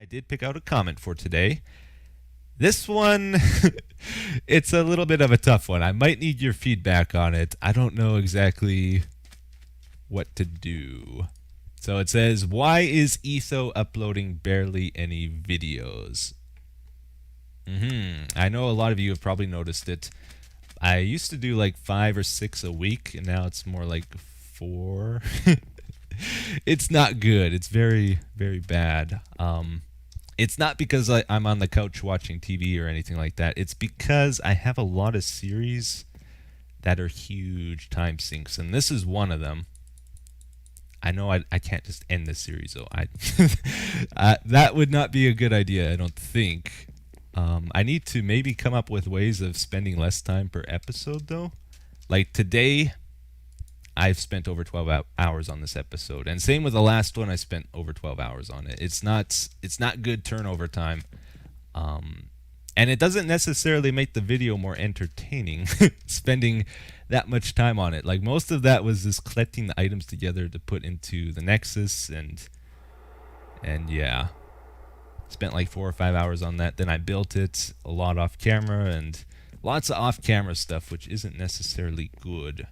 I did pick out a comment for today. This one, it's a little bit of a tough one. I might need your feedback on it. I don't know exactly what to do. So it says, why is Etho uploading barely any videos? I know a lot of you have probably noticed it. I used to do like 5 or 6 a week, and now it's more like 4. It's not good. It's very, very bad. It's not because I'm on the couch watching TV or anything like that. It's because I have a lot of series that are huge time sinks, and this is one of them. I know I can't just end this series, though. That would not be a good idea, I don't think. I need to maybe come up with ways of spending less time per episode, though. Like today, I've spent over 12 hours on this episode, and same with the last one. I spent over 12 hours on it. It's not good turnover time, and it doesn't necessarily make the video more entertaining. Spending that much time on it, like most of that was just collecting the items together to put into the Nexus, and yeah, spent like 4 or 5 hours on that. Then I built it a lot off camera and lots of off camera stuff, which isn't necessarily good.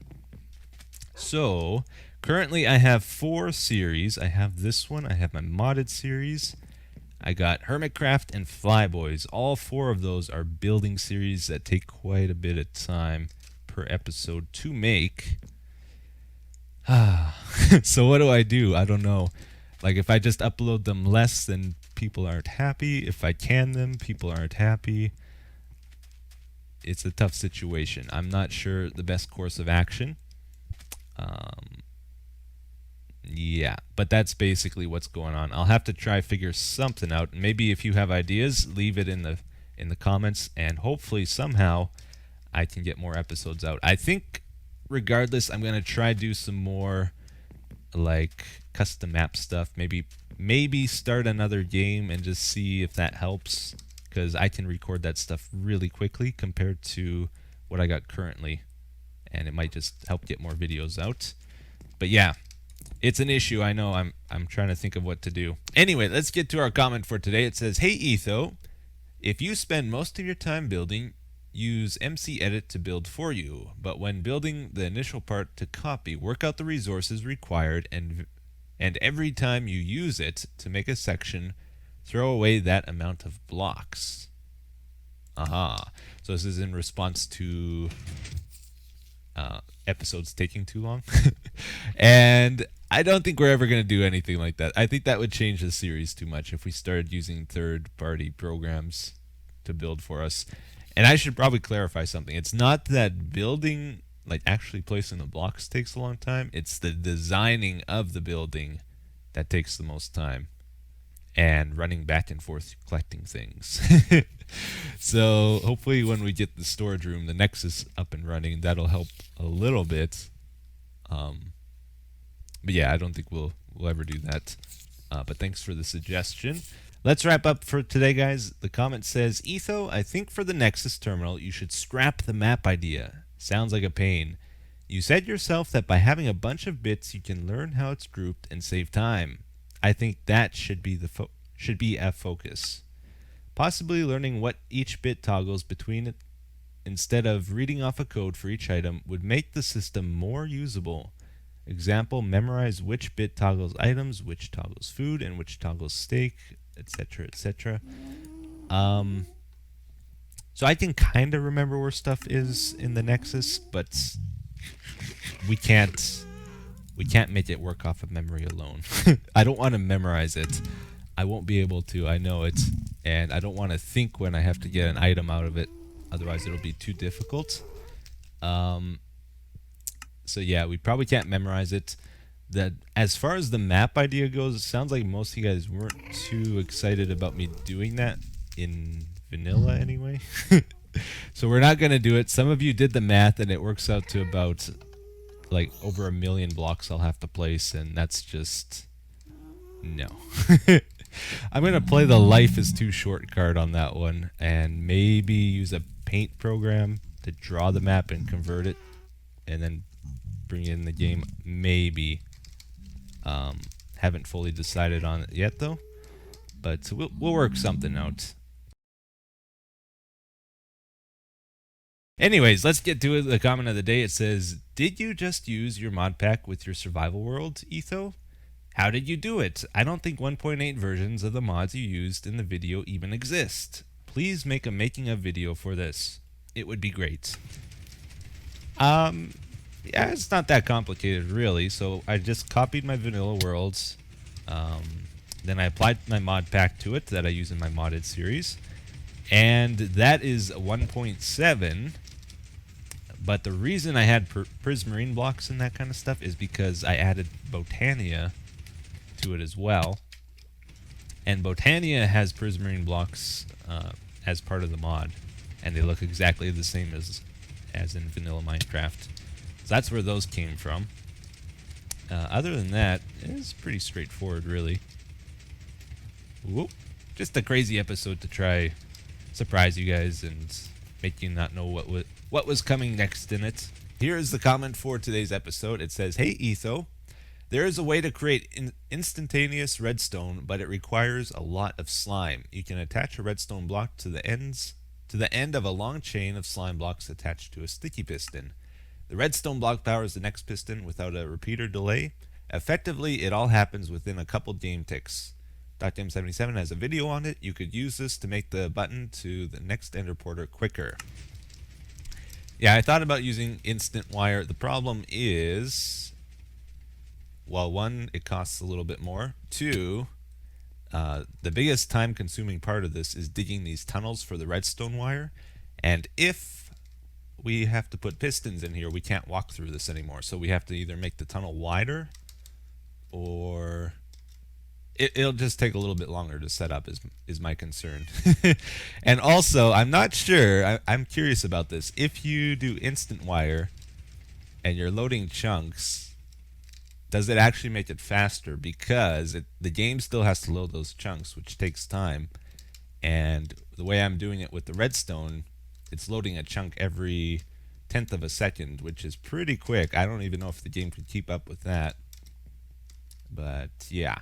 So, currently I have 4 series. I have this one, I have my modded series, I got Hermitcraft and Flyboys. All 4 of those are building series that take quite a bit of time per episode to make. So what do? I don't know. Like if I just upload them less, then people aren't happy. If I can them, people aren't happy. It's a tough situation. I'm not sure the best course of action. Yeah, but that's basically what's going on. I'll have to try figure something out. Maybe if you have ideas, leave it in the comments, and hopefully somehow I can get more episodes out. I think regardless, I'm gonna try do some more like custom map stuff. Maybe start another game and just see if that helps, because I can record that stuff really quickly compared to what I got currently, and it might just help get more videos out. But yeah, it's an issue. I know. I'm trying to think of what to do. Anyway, let's get to our comment for today. It says, "Hey Etho, if you spend most of your time building, use MC Edit to build for you. But when building the initial part to copy, work out the resources required, and every time you use it to make a section, throw away that amount of blocks." Aha. So this is in response to episodes taking too long. And I don't think we're ever going to do anything like that. I think that would change the series too much if we started using third-party programs to build for us. And I should probably clarify something. It's not that building, like actually placing the blocks, takes a long time. It's the designing of the building that takes the most time, and running back and forth collecting things. So hopefully when we get the storage room, the Nexus, up and running, that'll help a little bit. But yeah, I don't think we'll ever do that. But thanks for the suggestion. Let's wrap up for today, guys. The comment says, "Etho, I think for the Nexus terminal, you should scrap the map idea. Sounds like a pain. You said yourself that by having a bunch of bits, you can learn how it's grouped and save time. I think that should be a focus. Possibly learning what each bit toggles between it instead of reading off a code for each item would make the system more usable. Example, memorize which bit toggles items, which toggles food, and which toggles steak, etc., etc." So I can kind of remember where stuff is in the Nexus, but we can't make it work off of memory alone. I don't want to memorize it. I won't be able to. I know it, and I don't want to think when I have to get an item out of it. Otherwise, it'll be too difficult. So yeah, we probably can't memorize it. That as far as the map idea goes, it sounds like most of you guys weren't too excited about me doing that in vanilla anyway. So we're not gonna do it. Some of you did the math, and it works out to about like over 1 million blocks I'll have to place, and that's just no. I'm gonna play the life is too short card on that one, and maybe use a paint program to draw the map and convert it, and then bring it in the game. Maybe. Haven't fully decided on it yet, though. but we'll work something out. Anyways, let's get to it. The comment of the day, it says, "Did you just use your mod pack with your survival world, Etho? How did you do it? I don't think 1.8 versions of the mods you used in the video even exist. Please make a making of video for this. It would be great." Yeah, it's not that complicated really. So I just copied my vanilla worlds. Then I applied my mod pack to it that I use in my modded series. And that is 1.7. But the reason I had prismarine blocks and that kind of stuff is because I added Botania to it as well. And Botania has prismarine blocks as part of the mod. And they look exactly the same as in vanilla Minecraft. So that's where those came from. Other than that, it's pretty straightforward, really. Whoop. Just a crazy episode to try surprise you guys and make you not know what was coming next in it. Here is the comment for today's episode. It says, "Hey Etho, there is a way to create instantaneous redstone, but it requires a lot of slime. You can attach a redstone block to the end of a long chain of slime blocks attached to a sticky piston. The redstone block powers the next piston without a repeater delay. Effectively, it all happens within a couple game ticks. .m77 has a video on it. You could use this to make the button to the next ender porter quicker." Yeah, I thought about using instant wire. The problem is, well, one, it costs a little bit more. Two, the biggest time consuming part of this is digging these tunnels for the redstone wire. And if we have to put pistons in here, we can't walk through this anymore. So we have to either make the tunnel wider, or it'll just take a little bit longer to set up is my concern. And also, I'm not sure, I'm curious about this. If you do instant wire and you're loading chunks, does it actually make it faster? Because the game still has to load those chunks, which takes time. And the way I'm doing it with the redstone, it's loading a chunk every 1/10 of a second, which is pretty quick. I don't even know if the game could keep up with that. But yeah,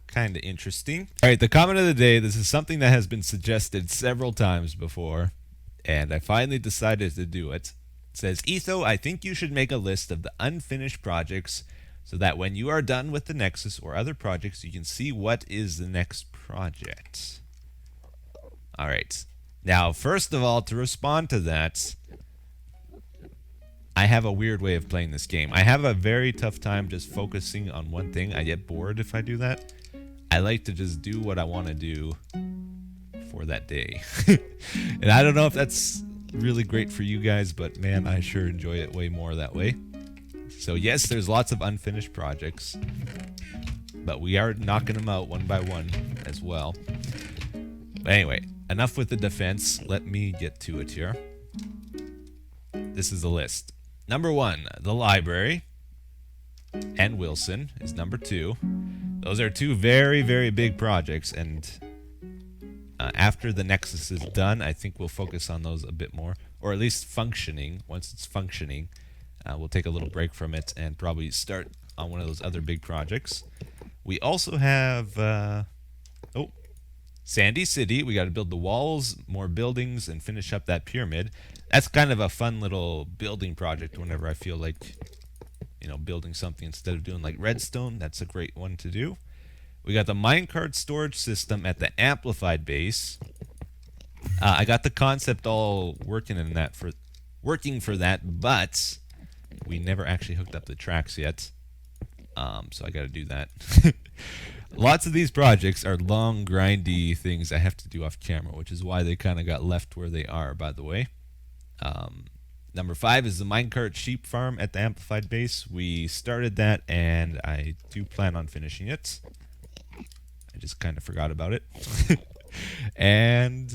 kind of interesting. All right, the comment of the day. This is something that has been suggested several times before, and I finally decided to do it. It says, "Etho, I think you should make a list of the unfinished projects so that when you are done with the Nexus or other projects, you can see what is the next project." All right. Now, first of all, to respond to that, I have a weird way of playing this game. I have a very tough time just focusing on one thing. I get bored if I do that. I like to just do what I want to do for that day. And I don't know if that's really great for you guys, but man, I sure enjoy it way more that way. So yes, there's lots of unfinished projects, but we are knocking them out one by one as well. But anyway, enough with the defense. Let me get to it here. This is the list. Number 1, the library, and Wilson is number 2. Those are two very, very big projects, and after the Nexus is done, I think we'll focus on those a bit more, or at least functioning. Once it's functioning, we'll take a little break from it and probably start on one of those other big projects. We also have Sandy City. We got to build the walls, more buildings, and finish up that pyramid. That's kind of a fun little building project whenever I feel like, building something instead of doing like redstone. That's a great one to do. We got the minecart storage system at the amplified base. I got the concept all working for that, but we never actually hooked up the tracks yet. So I got to do that. Lots of these projects are long, grindy things I have to do off camera, which is why they kind of got left where they are, by the way. Number 5 is the minecart sheep farm at the amplified base. We started that, and I do plan on finishing it. I just kind of forgot about it. And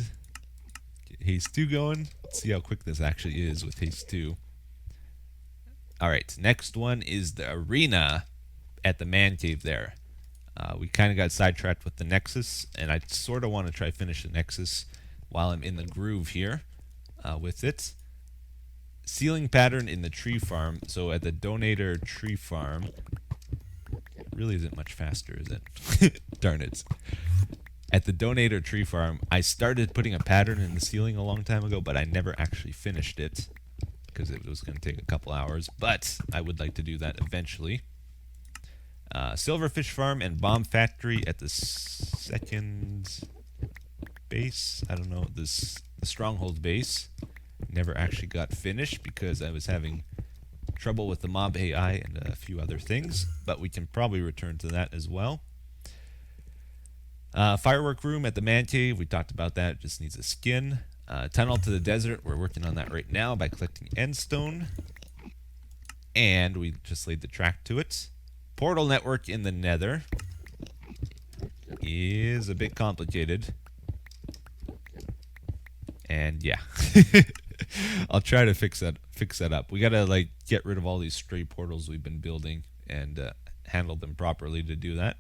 get Haste 2 going. Let's see how quick this actually is with Haste 2. All right, next one is the arena at the man cave there. We kind of got sidetracked with the Nexus, and I sort of want to try finish the Nexus while I'm in the groove here with it. Ceiling pattern in the tree farm. So at the donator tree farm, it really isn't much faster, is it? Darn it. at the Donator Tree Farm, I started putting a pattern in the ceiling a long time ago, but I never actually finished it because it was going to take a couple hours. But I would like to do that eventually. Silverfish Farm and Bomb Factory at the second base. I don't know, the Stronghold base. Never actually got finished because I was having trouble with the mob AI and a few other things, but we can probably return to that as well. Firework room at the man cave, we talked about that, it just needs a skin. Tunnel to the desert, we're working on that right now by collecting endstone. And we just laid the track to it. Portal network in the nether is a bit complicated. And yeah. I'll try to fix that up. We gotta like get rid of all these stray portals we've been building and handle them properly to do that.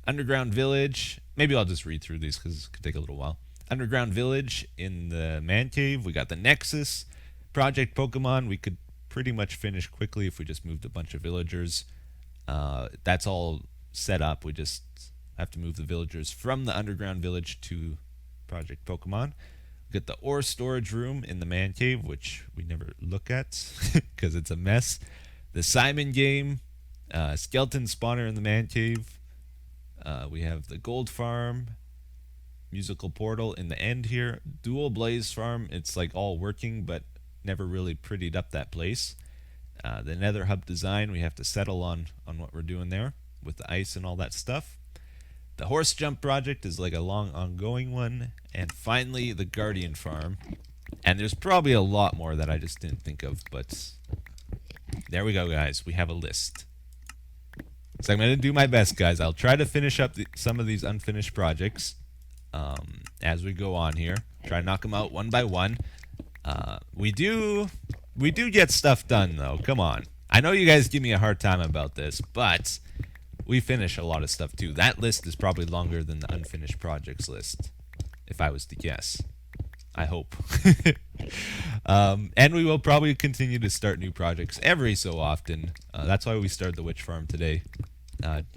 Underground village. Maybe I'll just read through these because it could take a little while. Underground village in the man cave. We got the Nexus project Pokemon. We could pretty much finish quickly if we just moved a bunch of villagers. That's all set up. We just have to move the villagers from the underground village to project Pokemon. We got the ore storage room in the man cave, which we never look at because it's a mess. The Simon game, skeleton spawner in the man cave. We have the gold farm, musical portal in the end here. Dual blaze farm, it's like all working but never really prettied up that place. The nether hub design, we have to settle on what we're doing there with the ice and all that stuff. The horse jump project is like a long ongoing one. And finally, the guardian farm. And there's probably a lot more that I just didn't think of, but there we go, guys. We have a list. So I'm going to do my best, guys. I'll try to finish up some of these unfinished projects as we go on here. Try to knock them out one by one. We do get stuff done, though. Come on. I know you guys give me a hard time about this, but we finish a lot of stuff, too. That list is probably longer than the unfinished projects list, if I was to guess. I hope. And we will probably continue to start new projects every so often. That's why we started the witch farm today.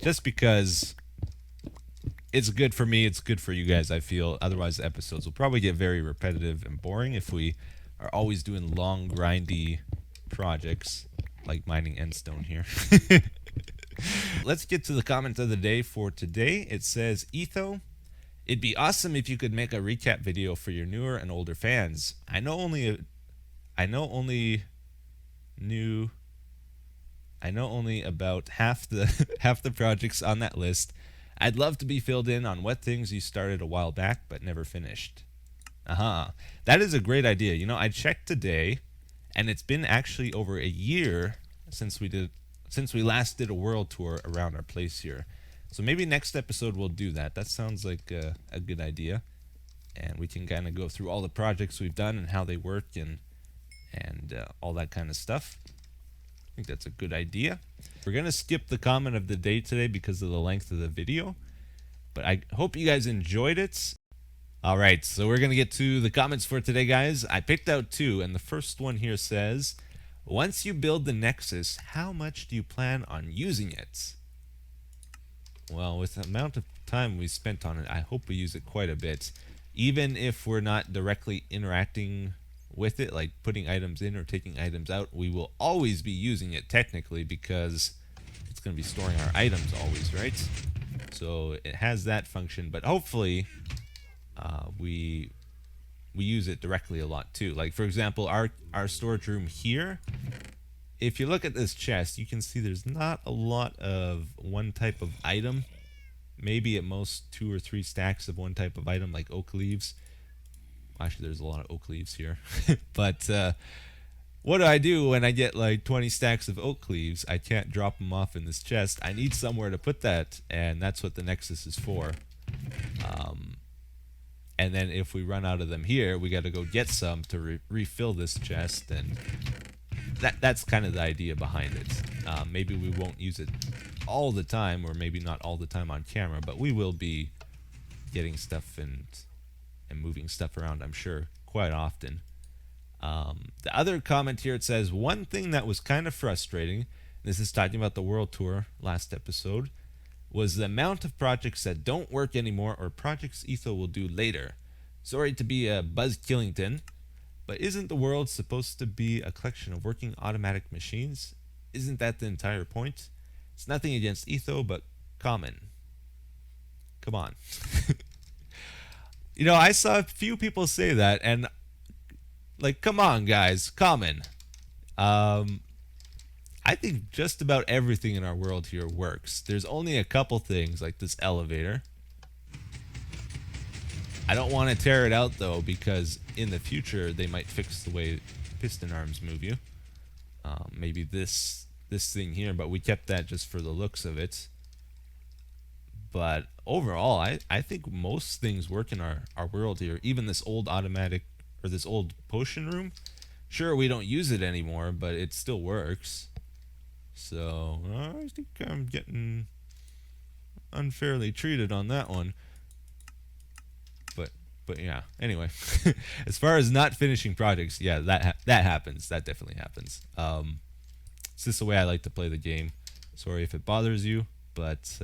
Just because it's good for me, it's good for you guys, I feel. Otherwise, the episodes will probably get very repetitive and boring if we are always doing long, grindy projects, like mining endstone here. Let's get to the comment of the day for today. It says, Etho, it'd be awesome if you could make a recap video for your newer and older fans. I know only about half the projects on that list. I'd love to be filled in on what things you started a while back but never finished. That is a great idea. You know, I checked today, and it's been actually over a year since we last did a world tour around our place here. So maybe next episode we'll do that. That sounds like a good idea. And we can kind of go through all the projects we've done and how they work and all that kind of stuff. I think that's a good idea. We're going to skip the comment of the day today because of the length of the video. But I hope you guys enjoyed it. Alright, so we're going to get to the comments for today, guys. I picked out two, and the first one here says, once you build the Nexus, how much do you plan on using it? Well, with the amount of time we spent on it, I hope we use it quite a bit. Even if we're not directly interacting with it, like putting items in or taking items out, we will always be using it technically because it's going to be storing our items always, right? So it has that function, but hopefully we use it directly a lot too. Like, for example, our storage room here, if you look at this chest, you can see there's not a lot of one type of item. Maybe at most 2 or 3 stacks of one type of item, like oak leaves. Actually, there's a lot of oak leaves here. But what do I do when I get like 20 stacks of oak leaves? I can't drop them off in this chest. I need somewhere to put that, and that's what the Nexus is for. And then if we run out of them here, we got to go get some to refill this chest, and that's kind of the idea behind it. Maybe we won't use it all the time, or maybe not all the time on camera, but we will be getting stuff and moving stuff around, I'm sure, quite often. The other comment here, it says, one thing that was kind of frustrating, this is talking about the world tour last episode, was the amount of projects that don't work anymore or projects Etho will do later. Sorry to be a Buzz Killington, but isn't the world supposed to be a collection of working automatic machines? Isn't that the entire point? It's nothing against Etho, but common. Come on. I saw a few people say that, and like, come on, guys, common. I think just about everything in our world here works. There's only a couple things, like this elevator. I don't want to tear it out, though, because in the future, they might fix the way piston arms move you. Maybe this thing here, but we kept that just for the looks of it. But overall, I think most things work in our world here. Even this old automatic, or this old potion room. Sure, we don't use it anymore, but it still works. So, I think I'm getting unfairly treated on that one. But yeah, anyway. As far as not finishing projects, yeah, that happens. That definitely happens. It's just the way I like to play the game. Sorry if it bothers you, but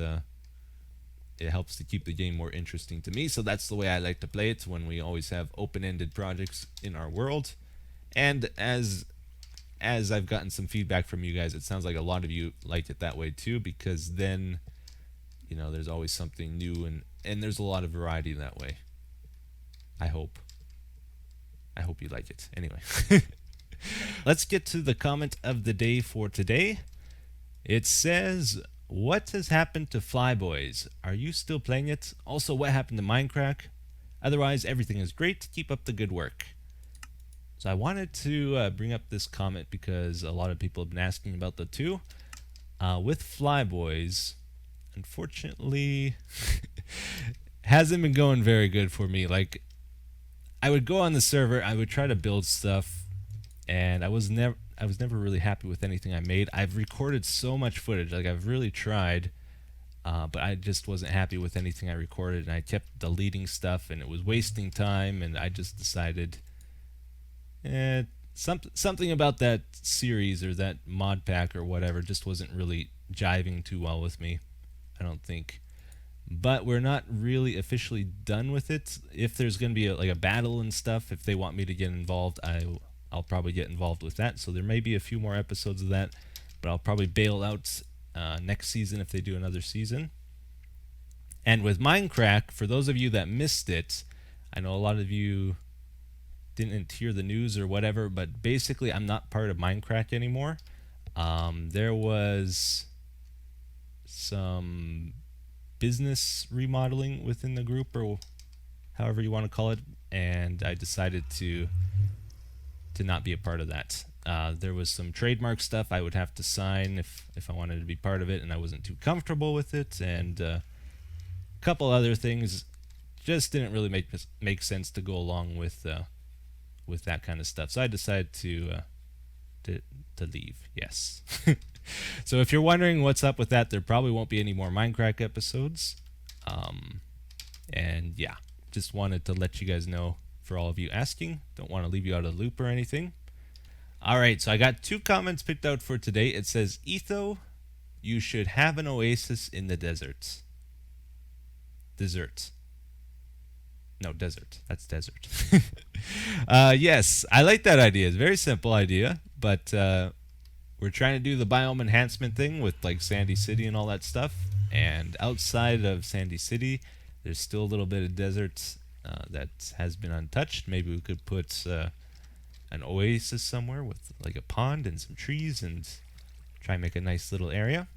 it helps to keep the game more interesting to me. So that's the way I like to play it, when we always have open-ended projects in our world. And as I've gotten some feedback from you guys, it sounds like a lot of you like it that way too, because then, there's always something new, and there's a lot of variety that way. I hope you like it. Anyway, let's get to the comment of the day for today. It says, what has happened to Flyboys? Are you still playing it? Also, what happened to Minecraft? Otherwise, everything is great. Keep up the good work. So I wanted to bring up this comment because a lot of people have been asking about the two. With Flyboys, unfortunately, hasn't been going very good for me. Like, I would go on the server, I would try to build stuff, and I was never really happy with anything I made. I've recorded so much footage, like I've really tried, but I just wasn't happy with anything I recorded, and I kept deleting stuff, and it was wasting time, and I just decided, something about that series or that mod pack or whatever just wasn't really jiving too well with me, I don't think. But we're not really officially done with it. If there's going to be a battle and stuff, if they want me to get involved, I'll probably get involved with that. So there may be a few more episodes of that, but I'll probably bail out next season if they do another season. And with Minecraft, for those of you that missed it, I know a lot of you didn't hear the news or whatever, but basically I'm not part of Minecraft anymore. There was some business remodeling within the group, or however you want to call it, and I decided to not be a part of that. There was some trademark stuff I would have to sign if I wanted to be part of it, and I wasn't too comfortable with it, and a couple other things just didn't really make sense to go along with that kind of stuff. So I decided to leave. Yes. So if you're wondering what's up with that, there probably won't be any more Minecraft episodes. And yeah, just wanted to let you guys know, for all of you asking. Don't want to leave you out of the loop or anything. All right, so I got 2 comments picked out for today. It says, Etho, you should have an oasis in the desert. Desert. No, desert. That's desert. Yes, I like that idea. It's a very simple idea, but we're trying to do the biome enhancement thing with like Sandy City and all that stuff. And outside of Sandy City, there's still a little bit of desert that has been untouched. Maybe we could put an oasis somewhere with like a pond and some trees and try and make a nice little area.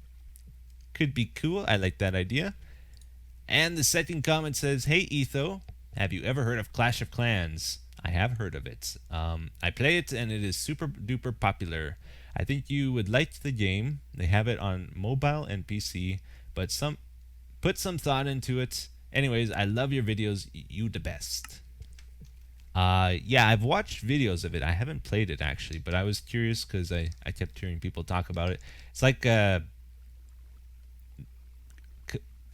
Could be cool. I like that idea. And the second comment says, hey Etho, have you ever heard of Clash of Clans? I have heard of it. I play it and it is super duper popular. I think you would like the game. They have it on mobile and PC, but put some thought into it. Anyways, I love your videos. You the best. Yeah, I've watched videos of it. I haven't played it actually, but I was curious because I kept hearing people talk about it. It's like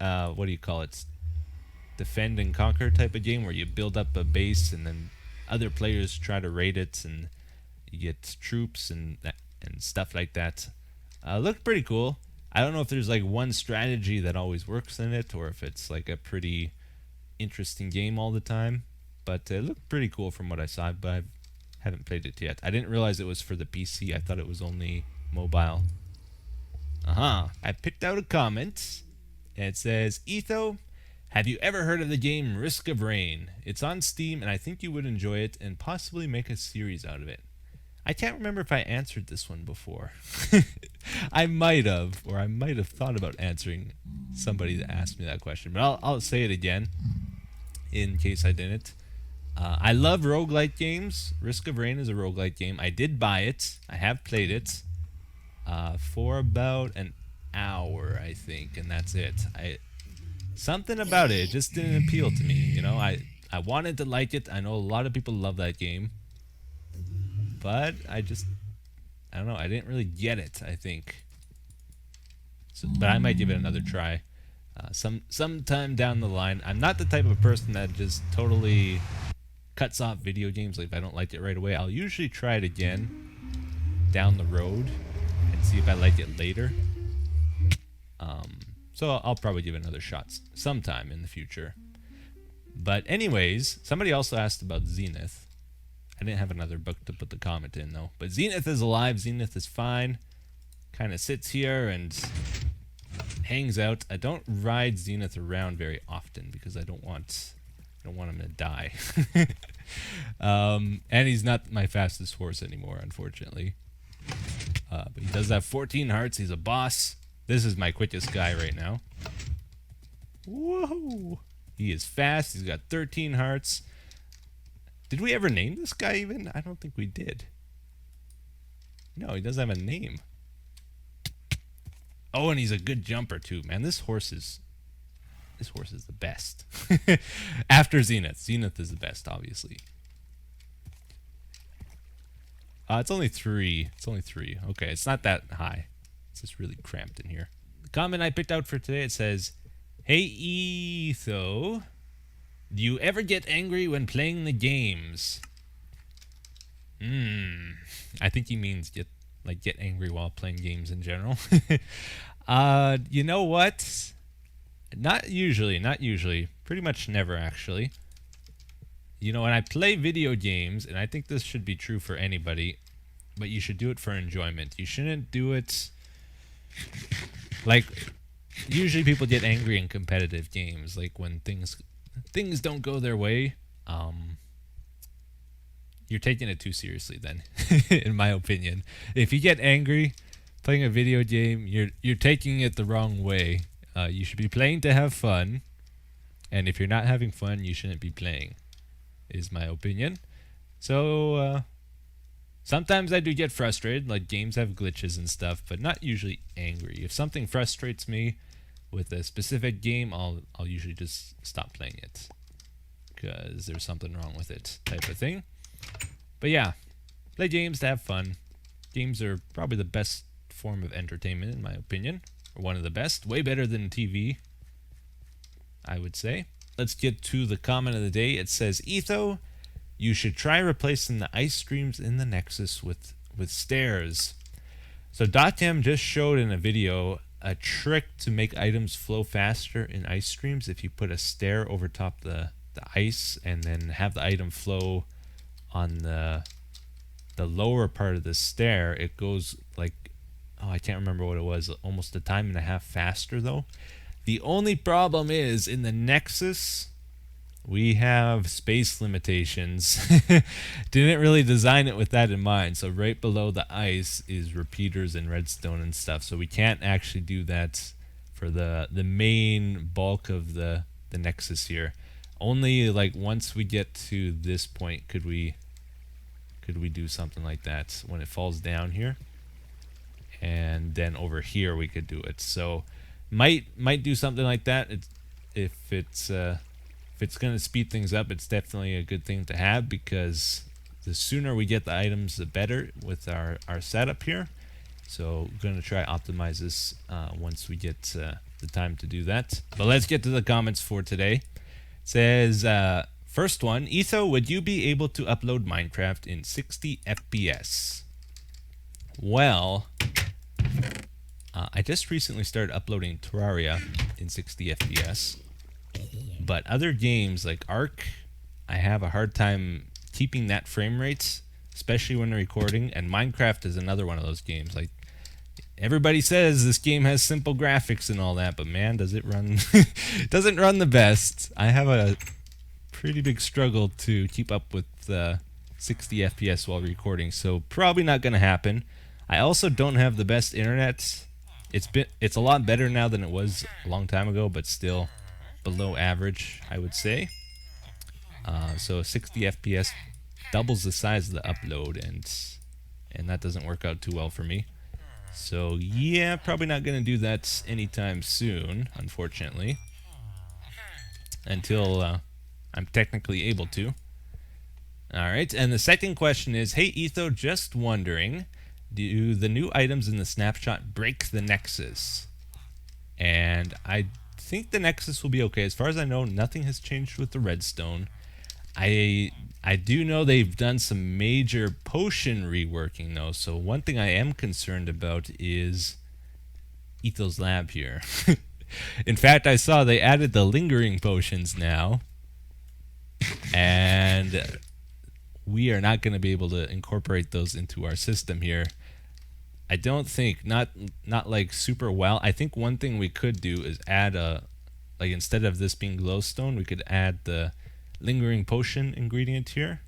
what do you call it? Defend and conquer type of game where you build up a base and then other players try to raid it and you get troops and stuff like that. Looked pretty cool. I don't know if there's like one strategy that always works in it, or if it's like a pretty interesting game all the time. But it looked pretty cool from what I saw, but I haven't played it yet. I didn't realize it was for the PC. I thought it was only mobile. I picked out a comment. And it says, Etho, have you ever heard of the game Risk of Rain? It's on Steam, and I think you would enjoy it and possibly make a series out of it. I can't remember if I answered this one before. I might have, or I might have thought about answering somebody that asked me that question. But I'll say it again, in case I didn't. I love roguelike games. Risk of Rain is a roguelike game. I did buy it. I have played it for about an hour, I think, and that's it. Something about it just didn't appeal to me. You know, I wanted to like it. I know a lot of people love that game, but I don't know. I didn't really get it, I think. So, but I might give it another try. Sometime down the line. I'm not the type of person that just totally cuts off video games. Like if I don't like it right away, I'll usually try it again down the road and see if I like it later. So I'll probably give it another shot sometime in the future. But anyways, somebody also asked about Zenith. I didn't have another book to put the comment in though. But Zenith is alive. Zenith is fine. Kind of sits here and hangs out. I don't ride Zenith around very often because I don't want him to die. And he's not my fastest horse anymore, unfortunately. But he does have 14 hearts. He's a boss. This is my quickest guy right now. Whoa! He is fast. He's got 13 hearts. Did we ever name this guy even? I don't think we did. No, he doesn't have a name. Oh, and he's a good jumper too, man. This horse is the best. After Zenith. Zenith is the best, obviously. It's only 3. It's only 3. Okay, it's not that high. It's just really cramped in here. The comment I picked out for today, it says, Hey Etho, do you ever get angry when playing the games? I think he means get angry while playing games in general. You know what? Not usually. Pretty much never, actually. You know, when I play video games, and I think this should be true for anybody, but you should do it for enjoyment. You shouldn't do it like, usually people get angry in competitive games, like when things don't go their way. You're taking it too seriously then, in my opinion. If you get angry playing a video game, you're taking it the wrong way. You should be playing to have fun, and if you're not having fun, you shouldn't be playing, is my opinion. So, sometimes I do get frustrated, like games have glitches and stuff, but not usually angry. If something frustrates me with a specific game, I'll usually just stop playing it, because there's something wrong with it, type of thing. But yeah, play games to have fun. Games are probably the best form of entertainment, in my opinion. Or one of the best. Way better than TV, I would say. Let's get to the comment of the day. It says, Etho, you should try replacing the ice streams in the Nexus with stairs. So Dotcam just showed in a video a trick to make items flow faster in ice streams. If you put a stair over top the ice and then have the item flow on the lower part of the stair, it goes like, oh, I can't remember what it was, almost a time and a half faster though. The only problem is in the Nexus, we have space limitations. Didn't really design it with that in mind. So right below the ice is repeaters and redstone and stuff. So we can't actually do that for the main bulk of the Nexus here. Only like once we get to this point could we do something like that when it falls down here. And then over here we could do it. So might do something like that. If it's gonna speed things up, it's definitely a good thing to have, because the sooner we get the items, the better with our setup here. So gonna try optimize this once we get the time to do that. But let's get to the comments for today. It says, first one, Etho, would you be able to upload Minecraft in 60 FPS? Well, I just recently started uploading Terraria in 60 FPS, but other games like Ark, I have a hard time keeping that frame rate, especially when recording. And Minecraft is another one of those games. Like everybody says this game has simple graphics and all that, but man, does it run? It doesn't run the best. I have a pretty big struggle to keep up with 60 FPS while recording, so probably not going to happen. I also don't have the best internet. It's a lot better now than it was a long time ago, but still below average, I would say. So 60 FPS doubles the size of the upload, and that doesn't work out too well for me. So yeah, probably not going to do that anytime soon, unfortunately, until I'm technically able to. Alright, and the second question is, hey Etho, just wondering, do the new items in the snapshot break the Nexus? And I think the Nexus will be okay. As far as I know, nothing has changed with the redstone. I do know they've done some major potion reworking though, so one thing I am concerned about is Etho's lab here. In fact, I saw they added the lingering potions now, and we are not going to be able to incorporate those into our system here. I don't think, not like super well. I think one thing we could do is add like instead of this being glowstone, we could add the lingering potion ingredient here,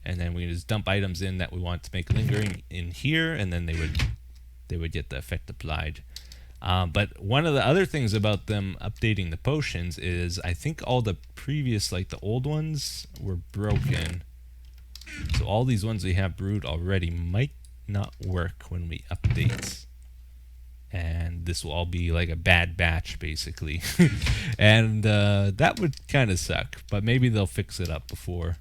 and then we just dump items in that we want to make lingering in here, and then they would get the effect applied. But one of the other things about them updating the potions is I think all the previous, like the old ones, were broken. So all these ones we have brewed already might not work when we update. And this will all be like a bad batch, basically. And that would kind of suck. But maybe they'll fix it up before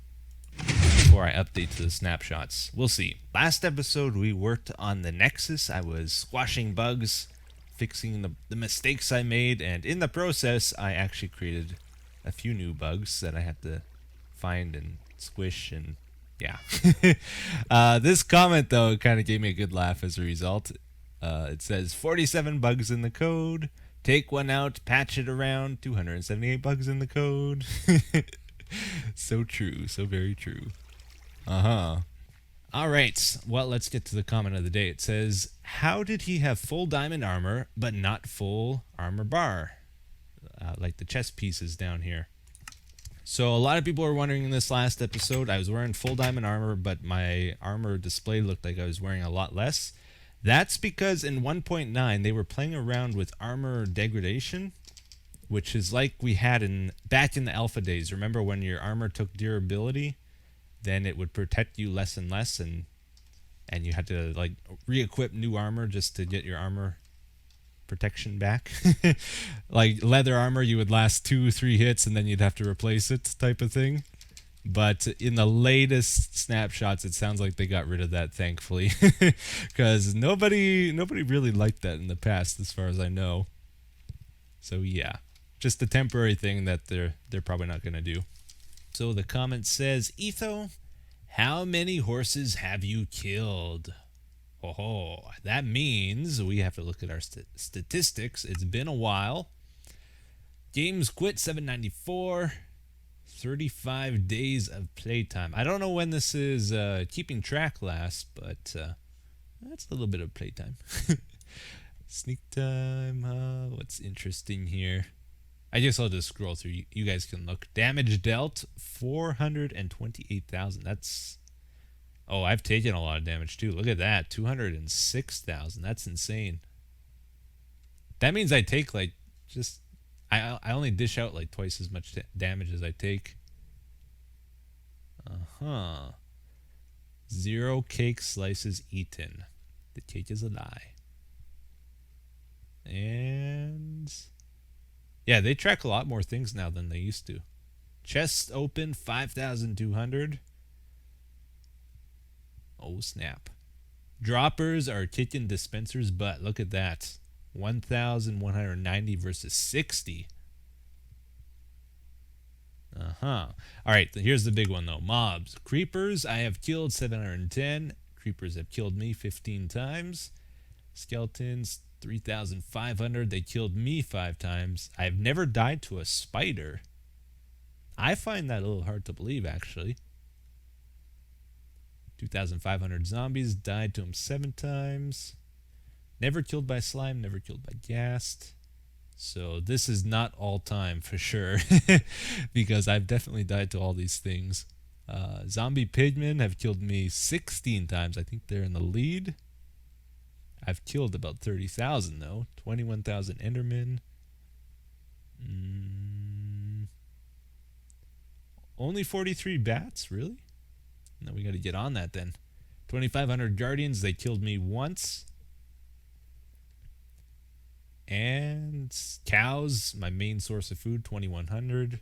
I update to the snapshots. We'll see. Last episode, we worked on the Nexus. I was squashing bugs, fixing the mistakes I made. And in the process, I actually created a few new bugs that I had to find and squish and... yeah. This comment, though, kind of gave me a good laugh as a result. It says 47 bugs in the code. Take one out, patch it around. 278 bugs in the code. So true. So very true. Alright, well, let's get to the comment of the day. It says, how did he have full diamond armor, but not full armor bar? Like the chest pieces down here. So a lot of people were wondering in this last episode, I was wearing full diamond armor, but my armor display looked like I was wearing a lot less. That's because in 1.9, they were playing around with armor degradation, which is like we had back in the alpha days. Remember when your armor took durability, then it would protect you less and less, and you had to like re-equip new armor just to get your armor protection back. Like leather armor, you would last 2-3 hits and then you'd have to replace it, type of thing. But in the latest snapshots, it sounds like they got rid of that, thankfully, because nobody really liked that in the past, as far as I know. So yeah, just a temporary thing that they're probably not going to do. So the comment says, Etho, how many horses have you killed? Oh, that means we have to look at our statistics. It's been a while. Games quit 794. 35 days of playtime. I don't know when this is keeping track last, but that's a little bit of playtime. Sneak time. What's interesting here? I guess I'll just scroll through. You guys can look. Damage dealt 428,000. That's... oh, I've taken a lot of damage too. Look at that. 206,000. That's insane. That means I take like just... I only dish out like twice as much damage as I take. 0 cake slices eaten. The cake is a lie. And... yeah, they track a lot more things now than they used to. Chest open 5,200. Oh, snap. Droppers are kicking dispensers' butt. Look at that. 1,190 versus 60. Alright, here's the big one though. Mobs. Creepers, I have killed 710. Creepers have killed me 15 times. Skeletons, 3,500. They killed me 5 times. I've never died to a spider. I find that a little hard to believe, actually. 2,500 zombies. Died to them 7 times. Never killed by slime. Never killed by ghast. So this is not all time for sure. Because I've definitely died to all these things. Zombie pigmen have killed me 16 times. I think they're in the lead. I've killed about 30,000 though. 21,000 endermen. Only 43 bats? Really? No, we gotta get on that then. 2,500 guardians. They killed me once. And cows, my main source of food, 2,100.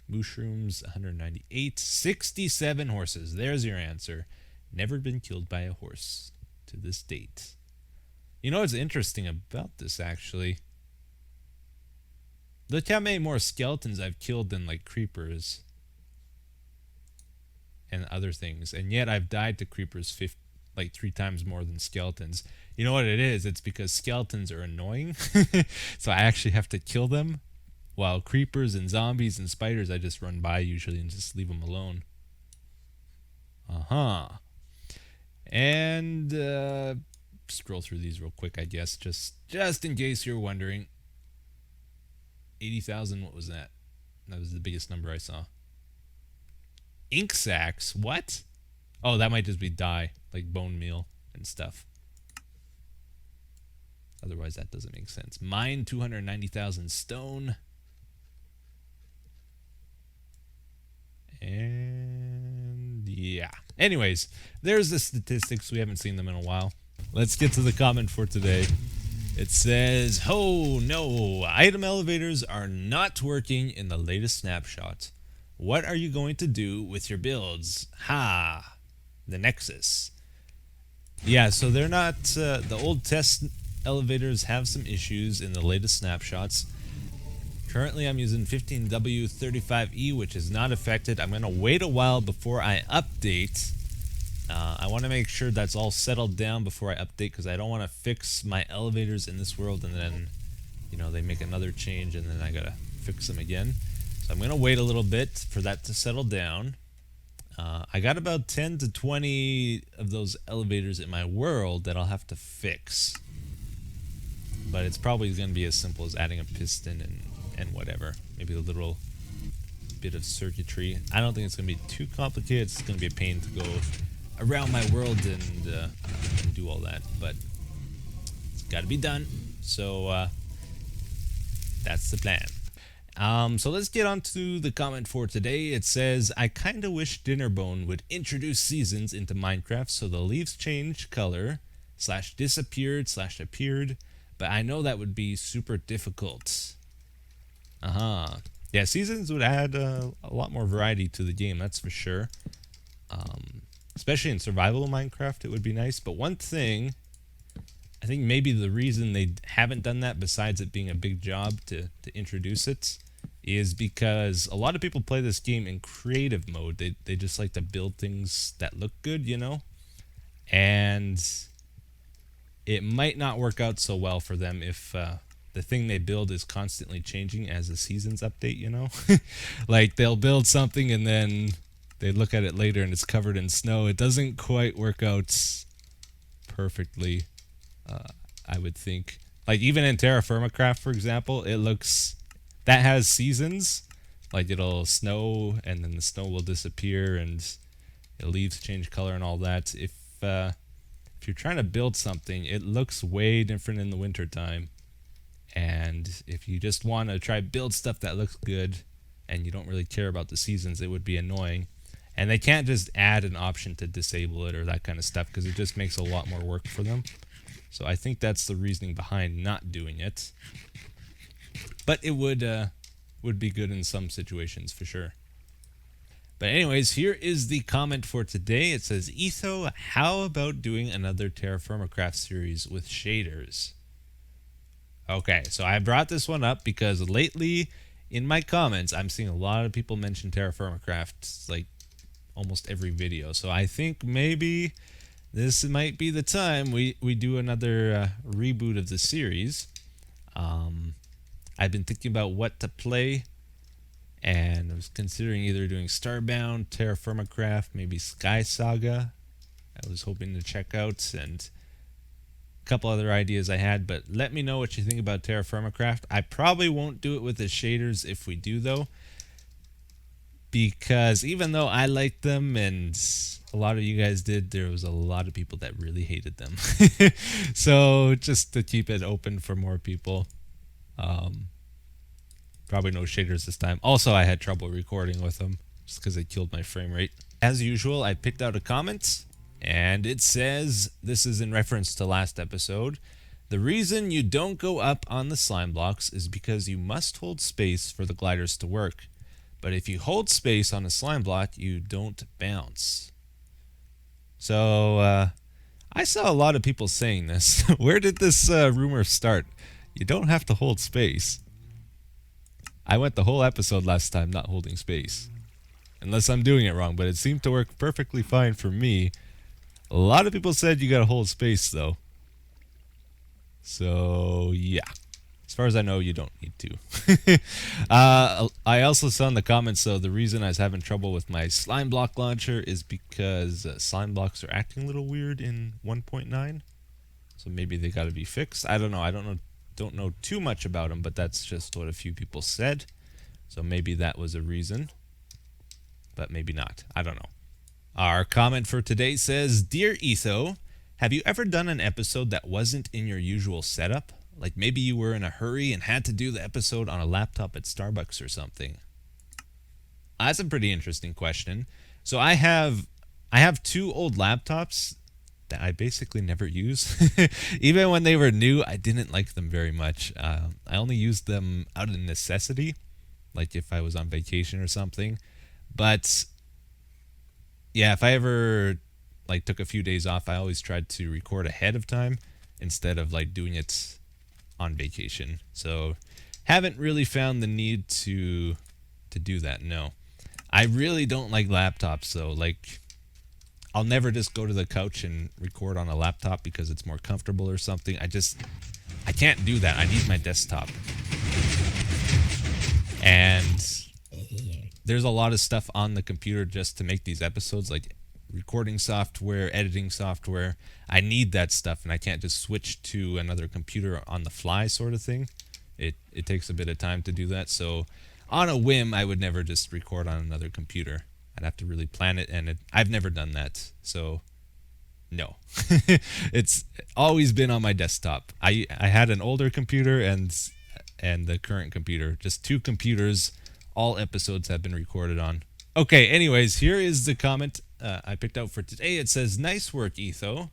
Mushrooms, 198. 67 horses. There's your answer. Never been killed by a horse to this date. You know what's interesting about this, actually? Look how many more skeletons I've killed than, like, creepers and other things. And yet I've died to creepers 3 times more than skeletons. You know what it is? It's because skeletons are annoying. So I actually have to kill them. While creepers and zombies and spiders, I just run by usually and just leave them alone. And scroll through these real quick, I guess, just in case you're wondering. 80,000, what was that? That was the biggest number I saw. Ink sacks, what? Oh, that might just be dye, like bone meal and stuff. Otherwise, that doesn't make sense. Mine, 290,000 stone. And yeah. Anyways, there's the statistics. We haven't seen them in a while. Let's get to the comment for today. It says, "Oh no, item elevators are not working in the latest snapshot. What are you going to do with your builds? Ha! The Nexus." Yeah, so they're not, the old test elevators have some issues in the latest snapshots. Currently I'm using 15W35E, which is not affected. I'm going to wait a while before I update. I want to make sure that's all settled down before I update, because I don't want to fix my elevators in this world and then, you know, they make another change and then I got to fix them again. So I'm going to wait a little bit for that to settle down. I got about 10 to 20 of those elevators in my world that I'll have to fix. But it's probably going to be as simple as adding a piston and whatever. Maybe a little bit of circuitry. I don't think it's going to be too complicated. It's going to be a pain to go around my world and do all that. But it's got to be done. So that's the plan. So let's get on to the comment for today. It says, "I kinda wish Dinnerbone would introduce seasons into Minecraft so the leaves change color / disappeared / appeared, but I know that would be super difficult." Yeah, seasons would add a lot more variety to the game, that's for sure. Especially in survival Minecraft, it would be nice. But one thing, I think maybe the reason they haven't done that, besides it being a big job to introduce it, is because a lot of people play this game in creative mode. They just like to build things that look good, you know? And it might not work out so well for them if the thing they build is constantly changing as the seasons update, you know? Like, they'll build something and then they look at it later and it's covered in snow. It doesn't quite work out perfectly, I would think. Like, even in Terra Firmacraft, for example, it looks... that has seasons. Like, it'll snow and then the snow will disappear and the leaves change color and all that. If you're trying to build something, it looks way different in the wintertime. And if you just want to try build stuff that looks good and you don't really care about the seasons, it would be annoying. And they can't just add an option to disable it or that kind of stuff, because it just makes a lot more work for them. So I think that's the reasoning behind not doing it. But it would be good in some situations for sure. But anyways, here is the comment for today. It says, "Etho, how about doing another Terra Firmacraft series with shaders?" Okay, so I brought this one up because lately in my comments, I'm seeing a lot of people mention Terra Firmacraft like almost every video. So I think maybe this might be the time we do another reboot of the series. Um, I've been thinking about what to play, and I was considering either doing Starbound, Terra Firmacraft, maybe Sky Saga. I was hoping to check out, and a couple other ideas I had, but let me know what you think about Terra Firmacraft. I probably won't do it with the shaders if we do, though, because even though I liked them and a lot of you guys did, there was a lot of people that really hated them. So just to keep it open for more people. Um, Probably no shaders this time. Also, I had trouble recording with them just because they killed my frame rate. As usual, I picked out a comment, and it says, this is in reference to last episode, the reason you don't go up on the slime blocks is because you must hold space for the gliders to work. But if you hold space on a slime block, you don't bounce. So, I saw a lot of people saying this. Where did this rumor start? You don't have to hold space. I went the whole episode last time not holding space. Unless I'm doing it wrong, but it seemed to work perfectly fine for me. A lot of people said you gotta hold space, though. So, yeah. As far as I know, you don't need to. I also saw in the comments, though, the reason I was having trouble with my slime block launcher is because slime blocks are acting a little weird in 1.9. So maybe they gotta be fixed. I don't know. Don't know too much about them, but that's just what a few people said. So maybe that was a reason. But maybe not. I don't know. Our comment for today says, Dear Etho, have you ever done an episode that wasn't in your usual setup? Like maybe you were in a hurry and had to do the episode on a laptop at Starbucks or something. That's a pretty interesting question. So I have two old laptops that I basically never use. Even when they were new, I didn't like them very much. I only used them out of necessity, like if I was on vacation or something. But yeah, if I ever like took a few days off, I always tried to record ahead of time instead of like doing it on vacation. So haven't really found the need to do that. No, I really don't like laptops though. Like I'll never just go to the couch and record on a laptop because it's more comfortable or something. I can't do that. I need my desktop. And there's a lot of stuff on the computer just to make these episodes, like recording software, editing software. I need that stuff, and I can't just switch to another computer on the fly sort of thing. It takes a bit of time to do that. So on a whim, I would never just record on another computer. I'd have to really plan it, and I've never done that, so no. It's always been on my desktop. I had an older computer and the current computer, just two computers. All episodes have been recorded on. Okay, anyways, here is the comment I picked out for today. It says, Nice work, Etho.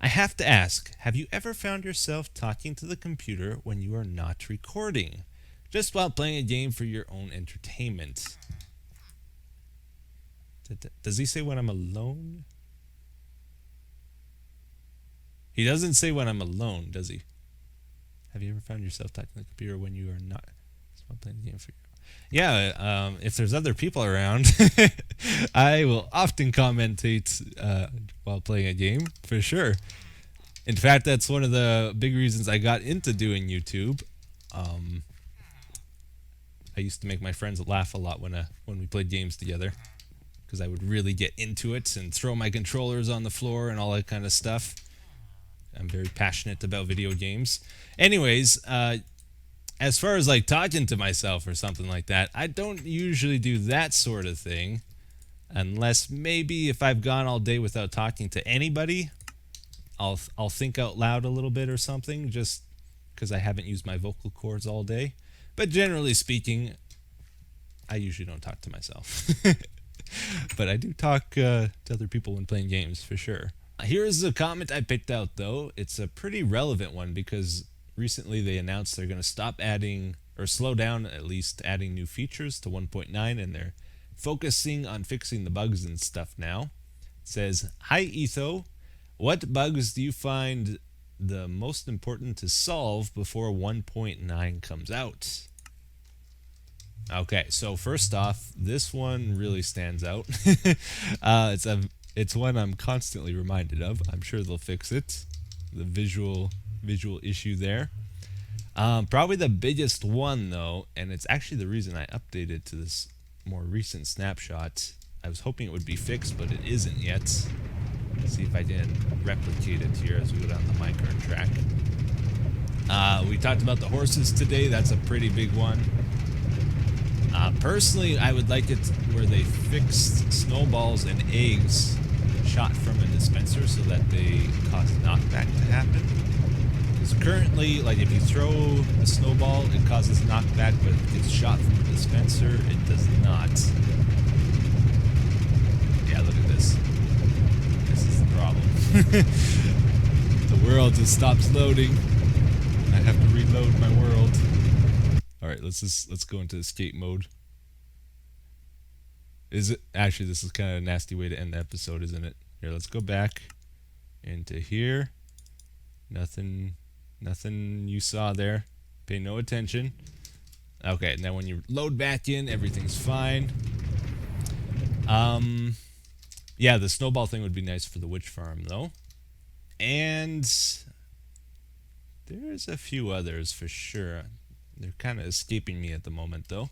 I have to ask, have you ever found yourself talking to the computer when you are not recording? Just while playing a game for your own entertainment. Does he say when I'm alone? He doesn't say when I'm alone, does he? Have you ever found yourself talking to the computer when you are not playing the game for you? Yeah, if there's other people around, I will often commentate while playing a game, for sure. In fact, that's one of the big reasons I got into doing YouTube. I used to make my friends laugh a lot when we played games together, because I would really get into it and throw my controllers on the floor and all that kind of stuff. I'm very passionate about video games. Anyways, as far as like talking to myself or something like that, I don't usually do that sort of thing, unless maybe if I've gone all day without talking to anybody, I'll think out loud a little bit or something, just because I haven't used my vocal cords all day. But generally speaking, I usually don't talk to myself. But I do talk to other people when playing games, for sure. Here's a comment I picked out, though. It's a pretty relevant one because recently they announced they're going to stop adding, or slow down at least, adding new features to 1.9, and they're focusing on fixing the bugs and stuff now. It says, Hi Etho, what bugs do you find the most important to solve before 1.9 comes out? Okay, so first off, this one really stands out. It's a It's one I'm constantly reminded of. I'm sure they'll fix it. The visual issue there. Probably the biggest one though, and it's actually the reason I updated to this more recent snapshot. I was hoping it would be fixed, but it isn't yet. Let's see if I can replicate it here as we go down the minecart track. We talked about the horses today. That's a pretty big one. Personally, I would like it where they fixed snowballs and eggs shot from a dispenser so that they cause knockback to happen. Because currently, like if you throw a snowball, it causes knockback, but if it's shot from a dispenser, it does not. Yeah, look at this. This is the problem. The world just stops loading. I have to reload my world. Alright, let's go into escape mode. Is it actually, this is kind of a nasty way to end the episode, isn't it? Here, let's go back into here. Nothing you saw there. Pay no attention. Okay, now when you load back in, everything's fine. Yeah, the snowball thing would be nice for the witch farm though. And there's a few others for sure. They're kind of escaping me at the moment though.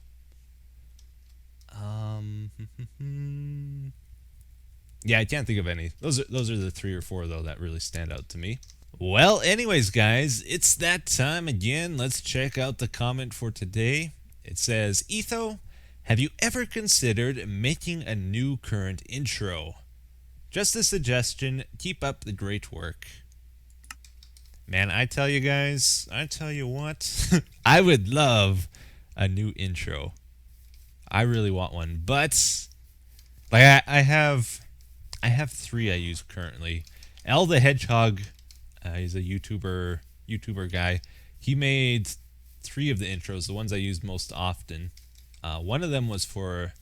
Yeah, I can't think of any. Those are the 3 or 4 though that really stand out to me. Well, anyways, guys, it's that time again. Let's check out the comment for today. It says, Etho, have you ever considered making a new current intro? Just a suggestion. Keep up the great work. Man, I tell you guys, I tell you what, I would love a new intro. I really want one, but like I have 3 I use currently. El the Hedgehog, he's a YouTuber guy. He made 3 of the intros, the ones I used most often. One of them was for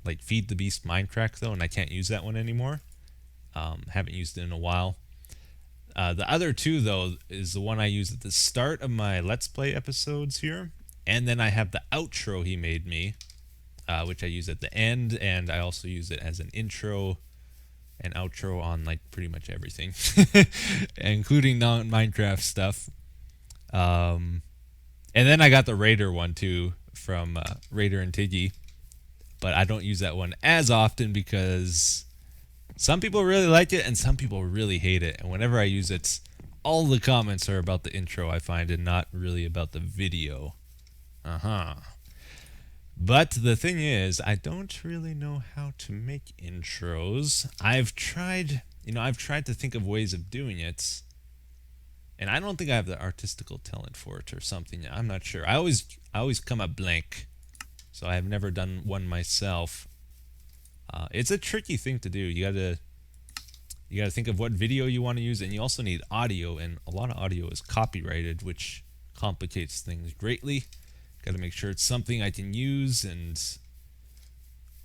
like Feed the Beast Minecraft though, and I can't use that one anymore. Haven't used it in a while. The other 2 though is the one I use at the start of my Let's Play episodes here, and then I have the outro he made me, which I use at the end, and I also use it as an intro and outro on like pretty much everything, including non-Minecraft stuff. And then I got the Raider one too from Raider and Tiggy, but I don't use that one as often because some people really like it and some people really hate it. And whenever I use it, all the comments are about the intro, I find, and not really about the video. But the thing is, I don't really know how to make intros. I've tried to think of ways of doing it, and I don't think I have the artistical talent for it or something. I'm not sure. I always come up blank, so I have never done one myself. It's a tricky thing to do. You gotta think of what video you want to use, and you also need audio, and a lot of audio is copyrighted, which complicates things greatly. Gotta make sure it's something I can use, and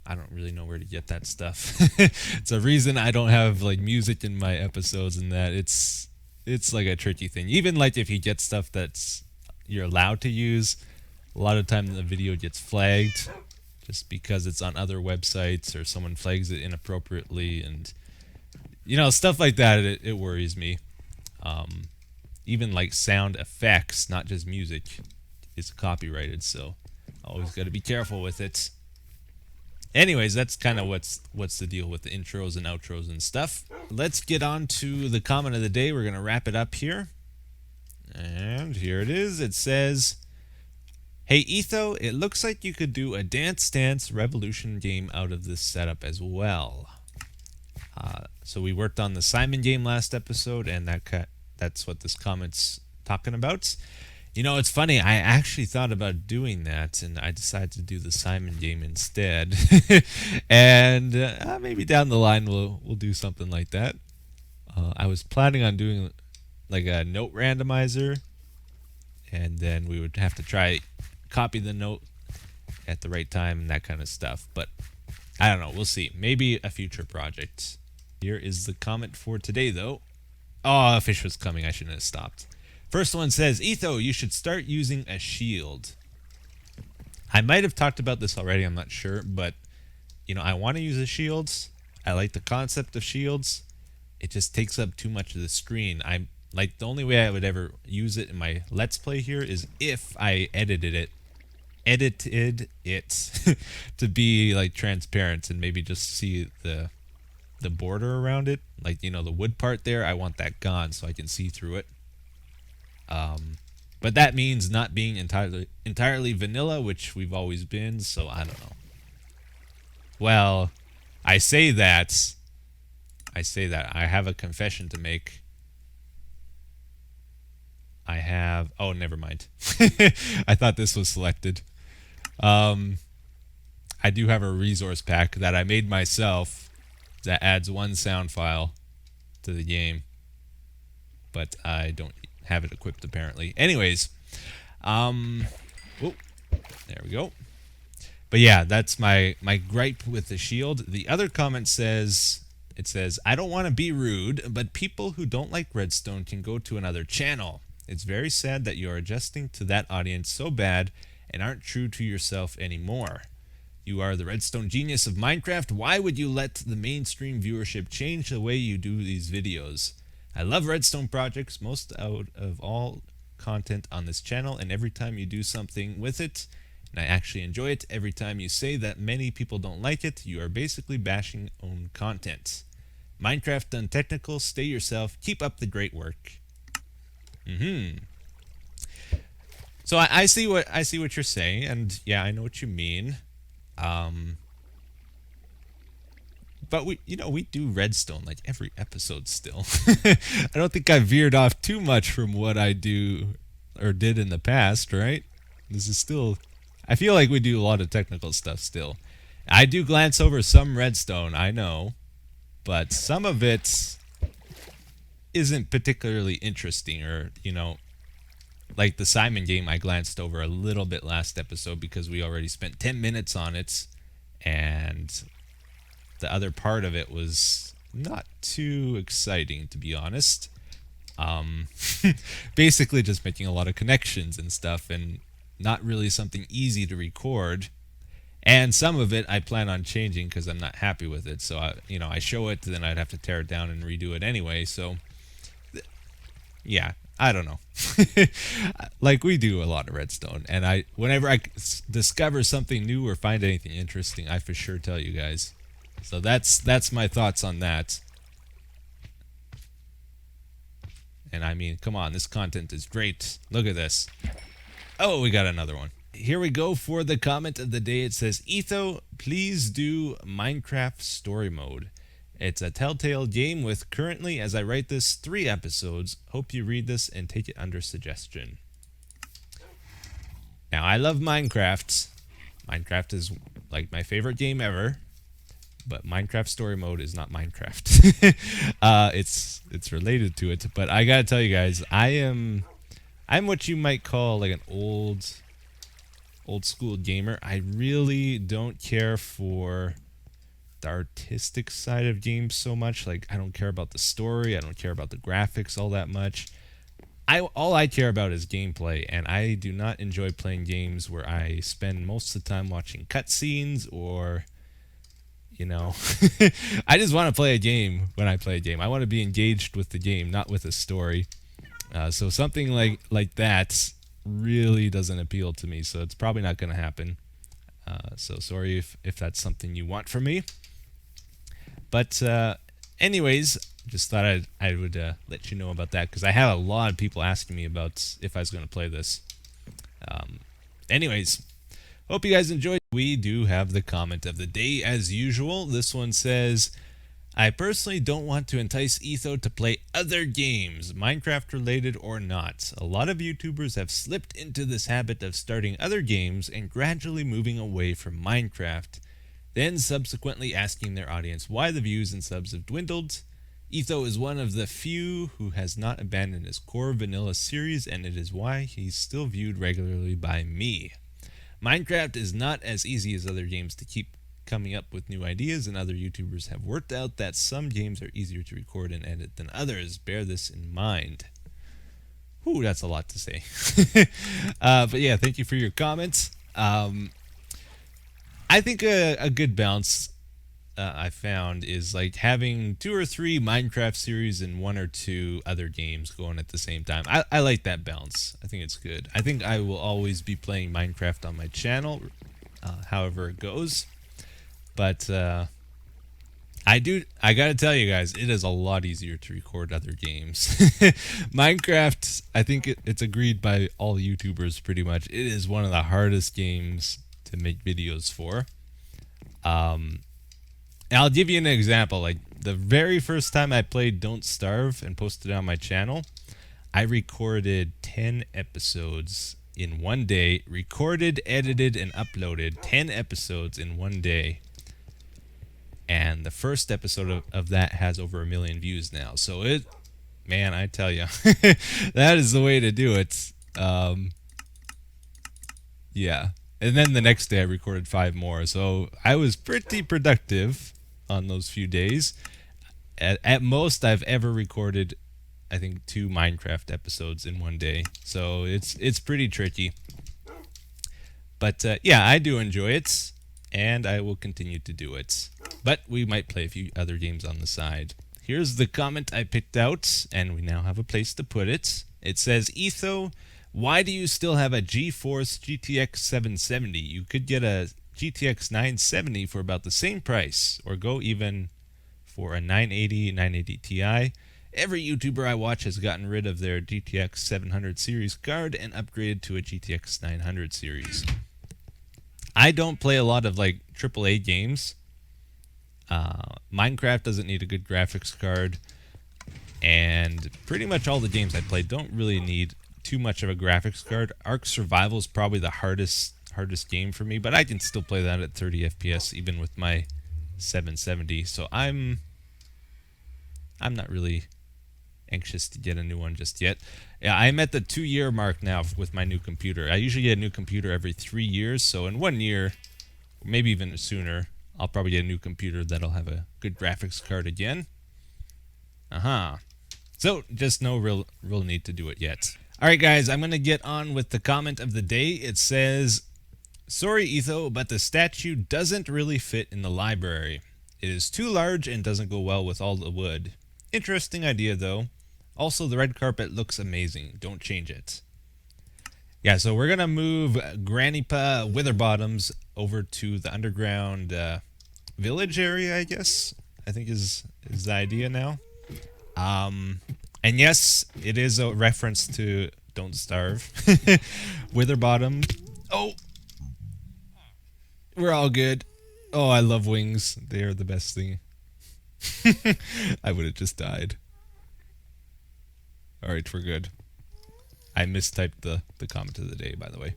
I don't really know where to get that stuff. It's a reason I don't have like music in my episodes, and that it's like a tricky thing. Even like if you get stuff that's you're allowed to use, a lot of time the video gets flagged just because it's on other websites or someone flags it inappropriately, and stuff like that. It worries me. Even like sound effects, not just music, is copyrighted, so always got to be careful with it. Anyways, that's kind of what's the deal with the intros and outros and stuff. Let's get on to the comment of the day. We're gonna wrap it up here, and here it is. It says, hey Etho, it looks like you could do a Dance Dance Revolution game out of this setup as well. So we worked on the Simon game last episode, and that's what this comment's talking about. It's funny, I actually thought about doing that, and I decided to do the Simon game instead. And maybe down the line we'll do something like that. I was planning on doing like a note randomizer, and then we would have to copy the note at the right time and that kind of stuff. But I don't know, we'll see. Maybe a future project. Here is the comment for today though. Oh, a fish was coming, I shouldn't have stopped. First one says, Etho, you should start using a shield. I might have talked about this already, I'm not sure, but I want to use a shield. I like the concept of shields. It just takes up too much of the screen. I'm like, the only way I would ever use it in my Let's Play here is if I edited it to be like transparent and maybe just see the border around it, like, you know, the wood part there. I want that gone so I can see through it. But that means not being entirely vanilla, which we've always been, so I don't know. Well, I say that I have a confession to make. I have, oh, never mind. I thought this was selected. I do have a resource pack that I made myself that adds one sound file to the game, but I don't have it equipped apparently. Anyways, oh, there we go. But yeah, that's my gripe with the shield. The other comment says, it says, I don't want to be rude, but people who don't like Redstone can go to another channel. It's very sad that you are adjusting to that audience so bad and aren't true to yourself anymore. You are the Redstone genius of Minecraft. Why would you let the mainstream viewership change the way you do these videos? I love Redstone projects most out of all content on this channel, and every time you do something with it, and I actually enjoy it, every time you say that many people don't like it, you are basically bashing own content. Minecraft done technical, stay yourself, keep up the great work. So I see what you're saying, and yeah, I know what you mean. But we do Redstone like every episode still. I don't think I veered off too much from what I do or did in the past, right? This is still, I feel like we do a lot of technical stuff still. I do glance over some Redstone, I know, but some of it isn't particularly interesting, or, you know, like the Simon game I glanced over a little bit last episode because we already spent 10 minutes on it, and the other part of it was not too exciting, to be honest. Basically just making a lot of connections and stuff, and not really something easy to record. And some of it I plan on changing because I'm not happy with it. So I show it, then I'd have to tear it down and redo it anyway. So yeah, I don't know. Like, we do a lot of Redstone, and whenever I discover something new or find anything interesting, I for sure tell you guys. So that's my thoughts on that. And I mean, come on, this content is great. Look at this. Oh, we got another one. Here we go for the comment of the day. It says, Etho, please do Minecraft story mode. It's a Telltale game with, currently, as I write this, 3 episodes. Hope you read this and take it under suggestion. Now, I love Minecraft. Minecraft is like my favorite game ever. But Minecraft story mode is not Minecraft. It's related to it, but I gotta tell you guys, I'm what you might call like an old school gamer. I really don't care for the artistic side of games so much. Like, I don't care about the story, I don't care about the graphics all that much. All I care about is gameplay, and I do not enjoy playing games where I spend most of the time watching cutscenes or, you know, I just want to play a game when I play a game. I want to be engaged with the game, not with a story. So something like that really doesn't appeal to me, so it's probably not going to happen. So sorry if that's something you want from me. But anyways, just thought I would let you know about that, because I have a lot of people asking me about if I was going to play this. Anyways, hope you guys enjoyed. We do have the comment of the day as usual. This one says, I personally don't want to entice Etho to play other games, Minecraft related or not. A lot of YouTubers have slipped into this habit of starting other games and gradually moving away from Minecraft, then subsequently asking their audience why the views and subs have dwindled. Etho is one of the few who has not abandoned his core vanilla series, and it is why he's still viewed regularly by me. Minecraft is not as easy as other games to keep coming up with new ideas, and other YouTubers have worked out that some games are easier to record and edit than others. Bear this in mind. Whew, that's a lot to say. But yeah, thank you for your comments. I think a good balance I found is like having 2 or 3 Minecraft series and 1 or 2 other games going at the same time. I like that balance. I think it's good. I think I will always be playing Minecraft on my channel, however it goes. But I gotta tell you guys, it is a lot easier to record other games. Minecraft, I think it's agreed by all YouTubers pretty much. It is one of the hardest games to make videos for. I'll give you an example. Like the very first time I played Don't Starve and posted it on my channel, I recorded 10 episodes in one day. Recorded, edited, and uploaded 10 episodes in one day. And the first episode of that has over 1 million views now. So man, I tell you, that is the way to do it. Yeah. And then the next day I recorded 5 more. So I was pretty productive on those few days. At most I've ever recorded, I think, 2 Minecraft episodes in one day. So it's pretty tricky. But yeah, I do enjoy it, and I will continue to do it. But we might play a few other games on the side. Here's the comment I picked out, and we now have a place to put it. It says, Etho, why do you still have a GeForce GTX 770? You could get a GTX 970 for about the same price, or go even for a 980 Ti. Every YouTuber I watch has gotten rid of their GTX 700 series card and upgraded to a GTX 900 series. I don't play a lot of like AAA games. Minecraft doesn't need a good graphics card, and pretty much all the games I play don't really need too much of a graphics card. Ark Survival is probably the hardest game for me, but I can still play that at 30 FPS even with my 770. So I'm not really anxious to get a new one just yet. Yeah, I'm at the 2-year mark now with my new computer. I usually get a new computer every 3 years, so in 1 year, maybe even sooner, I'll probably get a new computer that'll have a good graphics card again. So just no real need to do it yet. Alright guys, I'm going to get on with the comment of the day. It says, sorry Etho, but the statue doesn't really fit in the library. It is too large and doesn't go well with all the wood. Interesting idea though. Also, the red carpet looks amazing. Don't change it. Yeah, so we're going to move Grannypa Witherbottoms over to the underground village area, I guess. I think is the idea now. And yes, it is a reference to Don't Starve. Witherbottom. Oh! We're all good. Oh, I love wings. They are the best thing. I would have just died. Alright, we're good. I mistyped the comment of the day, by the way.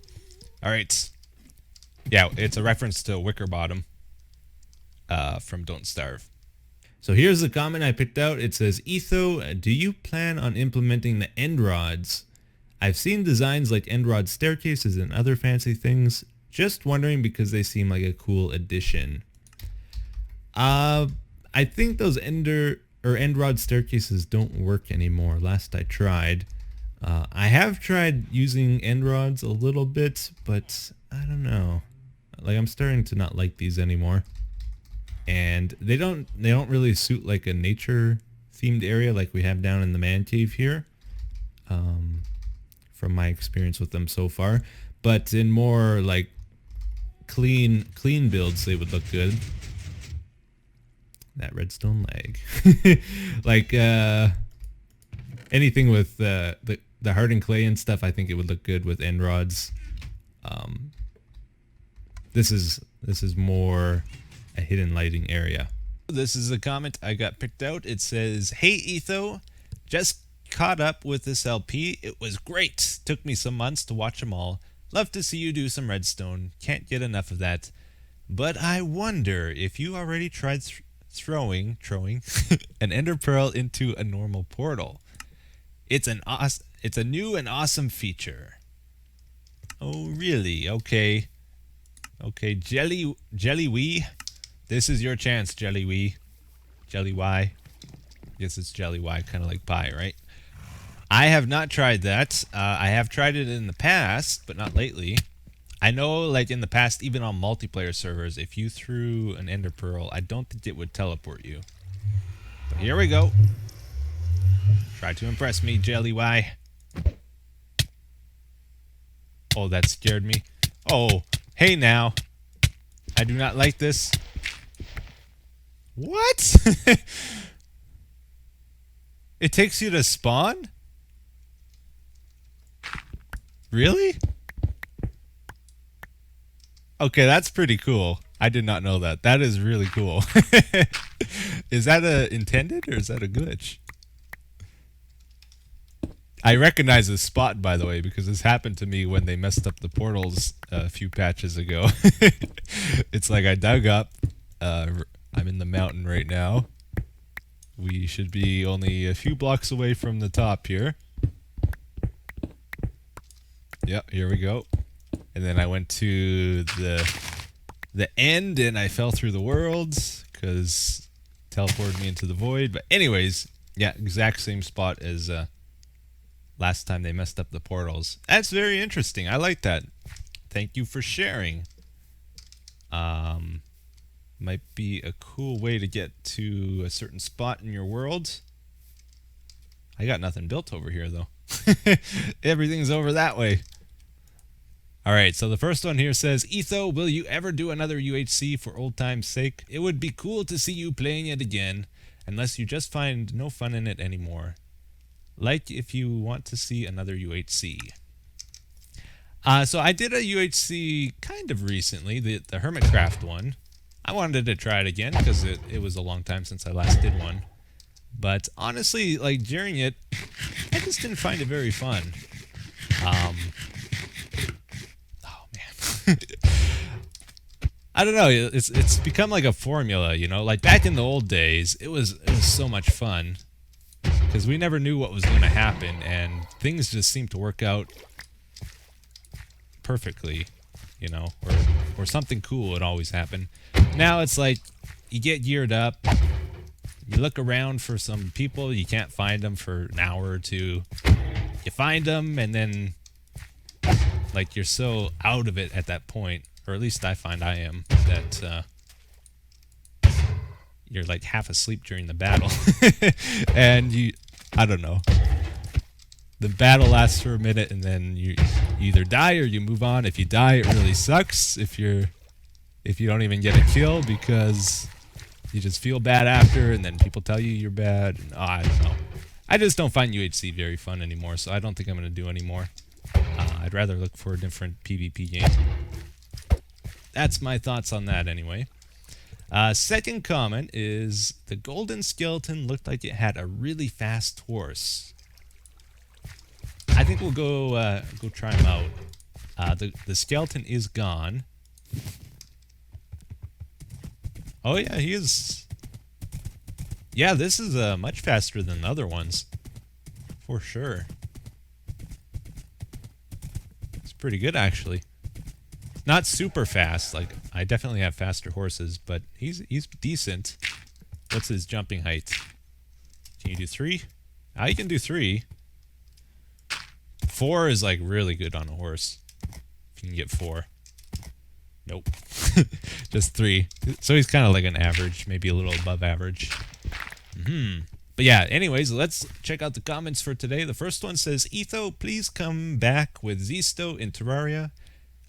Alright. Yeah, it's a reference to Wickerbottom from Don't Starve. So here's the comment I picked out. It says, Etho, do you plan on implementing the end rods? I've seen designs like end rod staircases and other fancy things. Just wondering because they seem like a cool addition. I think those end rod staircases don't work anymore. Last I tried. I have tried using end rods a little bit, but I don't know. Like, I'm starting to not like these anymore. And they don't really suit like a nature themed area like we have down in the man cave here. From my experience with them so far. But in more like clean builds, they would look good. That redstone lag. Like anything with the hardened clay and stuff, I think it would look good with end rods. This is more a hidden lighting area. This is a comment I got picked out. It says, hey Etho, just caught up with this LP. It was great. Took me some months to watch them all. Love to see you do some redstone. Can't get enough of that. But I wonder if you already tried throwing an ender pearl into a normal portal. It's a new and awesome feature. Oh really? Okay, Jellywee. This is your chance, Jellywee. Jellywye. Guess it's Jellywye, kind of like pie, right? I have not tried that. I have tried it in the past, but not lately. I know, like in the past, even on multiplayer servers, if you threw an ender pearl, I don't think it would teleport you. But here we go. Try to impress me, Jelly Y. Oh, that scared me. Oh, hey now. I do not like this. What? It takes you to spawn? Really? Okay, that's pretty cool. I did not know that. That is really cool. Is that a intended or is that a glitch? I recognize this spot, by the way, because this happened to me when they messed up the portals a few patches ago. It's like I dug up. I'm in the mountain right now. We should be only a few blocks away from the top here. Yep, here we go. And then I went to the end and I fell through the worlds because teleported me into the void. But anyways, yeah, exact same spot as last time they messed up the portals. That's very interesting. I like that. Thank you for sharing. Might be a cool way to get to a certain spot in your world. I got nothing built over here though. Everything's over that way. Alright, so the first one here says, Etho, will you ever do another UHC for old time's sake? It would be cool to see you playing it again, unless you just find no fun in it anymore. Like if you want to see another UHC. So I did a UHC kind of recently, the Hermitcraft one. I wanted to try it again because it was a long time since I last did one. But honestly, like during it, I just didn't find it very fun. Oh man. I don't know, it's become like a formula, you know? Like back in the old days, it was so much fun. Because we never knew what was going to happen, and things just seemed to work out perfectly, you know, or something cool would always happen. Now it's like, you get geared up, you look around for some people, you can't find them for an hour or two, you find them, and then, like, you're so out of it at that point, or at least I find I am, that, you're like half asleep during the battle. And I don't know. The battle lasts for a minute and then you either die or you move on. If you die, it really sucks. If you don't even get a kill because you just feel bad after and then people tell you you're bad. And, I don't know. I just don't find UHC very fun anymore, so I don't think I'm going to do any more. I'd rather look for a different PvP game. That's my thoughts on that anyway. Second comment is, the golden skeleton looked like it had a really fast horse. I think we'll go try him out. The skeleton is gone. Oh yeah, he is. Yeah, this is much faster than the other ones. For sure. It's pretty good actually. Not super fast, like I definitely have faster horses, but he's decent. What's his jumping height? Can you do 3? You can do 3. 4 is like really good on a horse. If you can get 4. Nope. Just 3. So he's kind of like an average, maybe a little above average. But yeah, anyways, let's check out the comments for today. The first one says, Etho, please come back with Zisto in Terraria.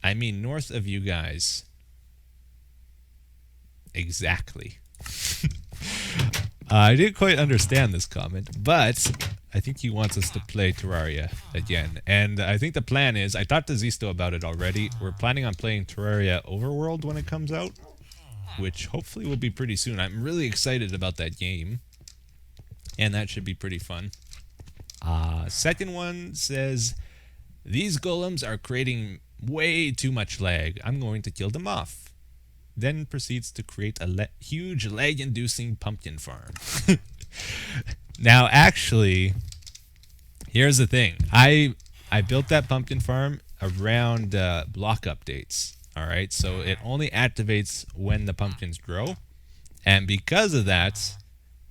I mean, north of you guys. Exactly. I didn't quite understand this comment, but I think he wants us to play Terraria again. And I think the plan is, I talked to Zisto about it already, we're planning on playing Terraria Overworld when it comes out, which hopefully will be pretty soon. I'm really excited about that game, and that should be pretty fun. Second one says, these golems are creating way too much lag. I'm going to kill them off. Then proceeds to create a huge lag-inducing pumpkin farm. Now, actually, here's the thing. I built that pumpkin farm around block updates. All right, so it only activates when the pumpkins grow, and because of that,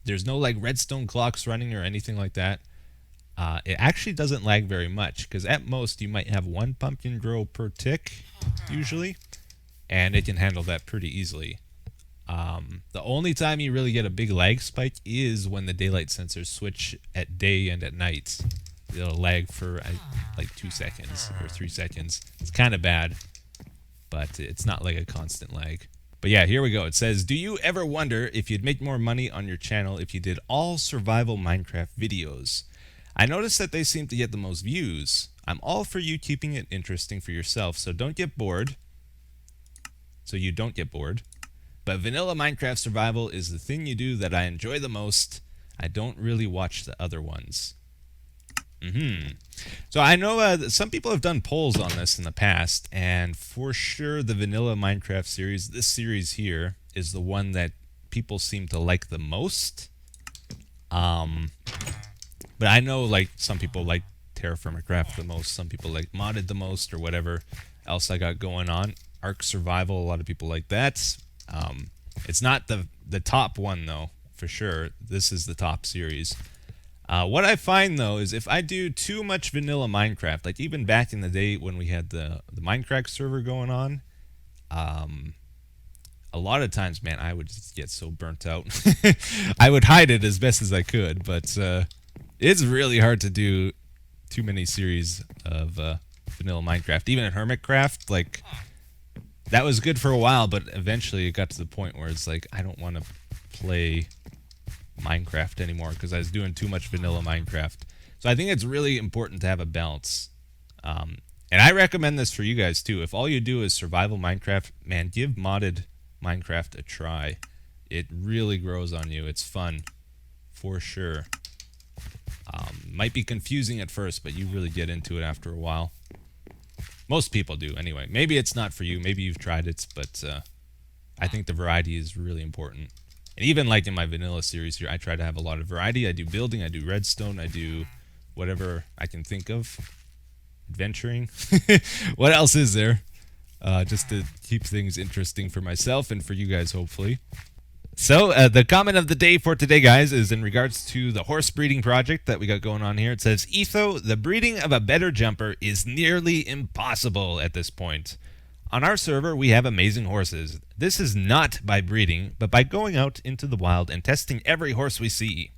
there's no like redstone clocks running or anything like that. it actually doesn't lag very much because at most you might have one pumpkin grow per tick usually, and it can handle that pretty easily. The only time you really get a big lag spike is when the daylight sensors switch at day and at night. It'll lag for like 2 seconds or 3 seconds. It's kind of bad, but it's not like a constant lag. But yeah, here we go. It says, do you ever wonder if you'd make more money on your channel if you did all survival Minecraft videos? I noticed that they seem to get the most views. I'm all for you keeping it interesting for yourself, so don't get bored. So you don't get bored. But vanilla Minecraft survival is the thing you do that I enjoy the most. I don't really watch the other ones. So I know that some people have done polls on this in the past, and for sure the vanilla Minecraft series, this series here, is the one that people seem to like the most. But I know like some people like Terraforming Craft the most, some people like Modded the most, or whatever else I got going on. Ark Survival, a lot of people like that. It's not the top one though, for sure. This is the top series. What I find though is if I do too much vanilla Minecraft, like even back in the day when we had the Minecraft server going on, a lot of times, man, I would just get so burnt out. I would hide it as best as I could, but it's really hard to do too many series of vanilla Minecraft. Even in Hermitcraft, like that was good for a while, but eventually it got to the point where it's like I don't want to play Minecraft anymore because I was doing too much vanilla Minecraft. So I think it's really important to have a balance. And I recommend this for you guys too. If all you do is survival Minecraft, man, give modded Minecraft a try. It really grows on you. It's fun, for sure. Might be confusing at first, but you really get into it after a while. Most people do, anyway. Maybe it's not for you. Maybe you've tried it, but I think the variety is really important. And even like in my vanilla series here, I try to have a lot of variety. I do building, I do redstone, I do whatever I can think of. Adventuring. What else is there? Just to keep things interesting for myself and for you guys, hopefully. So, the comment of the day for today, guys, is in regards to the horse breeding project that we got going on here. It says, Etho, the breeding of a better jumper is nearly impossible at this point. On our server, we have amazing horses. This is not by breeding, but by going out into the wild and testing every horse we see.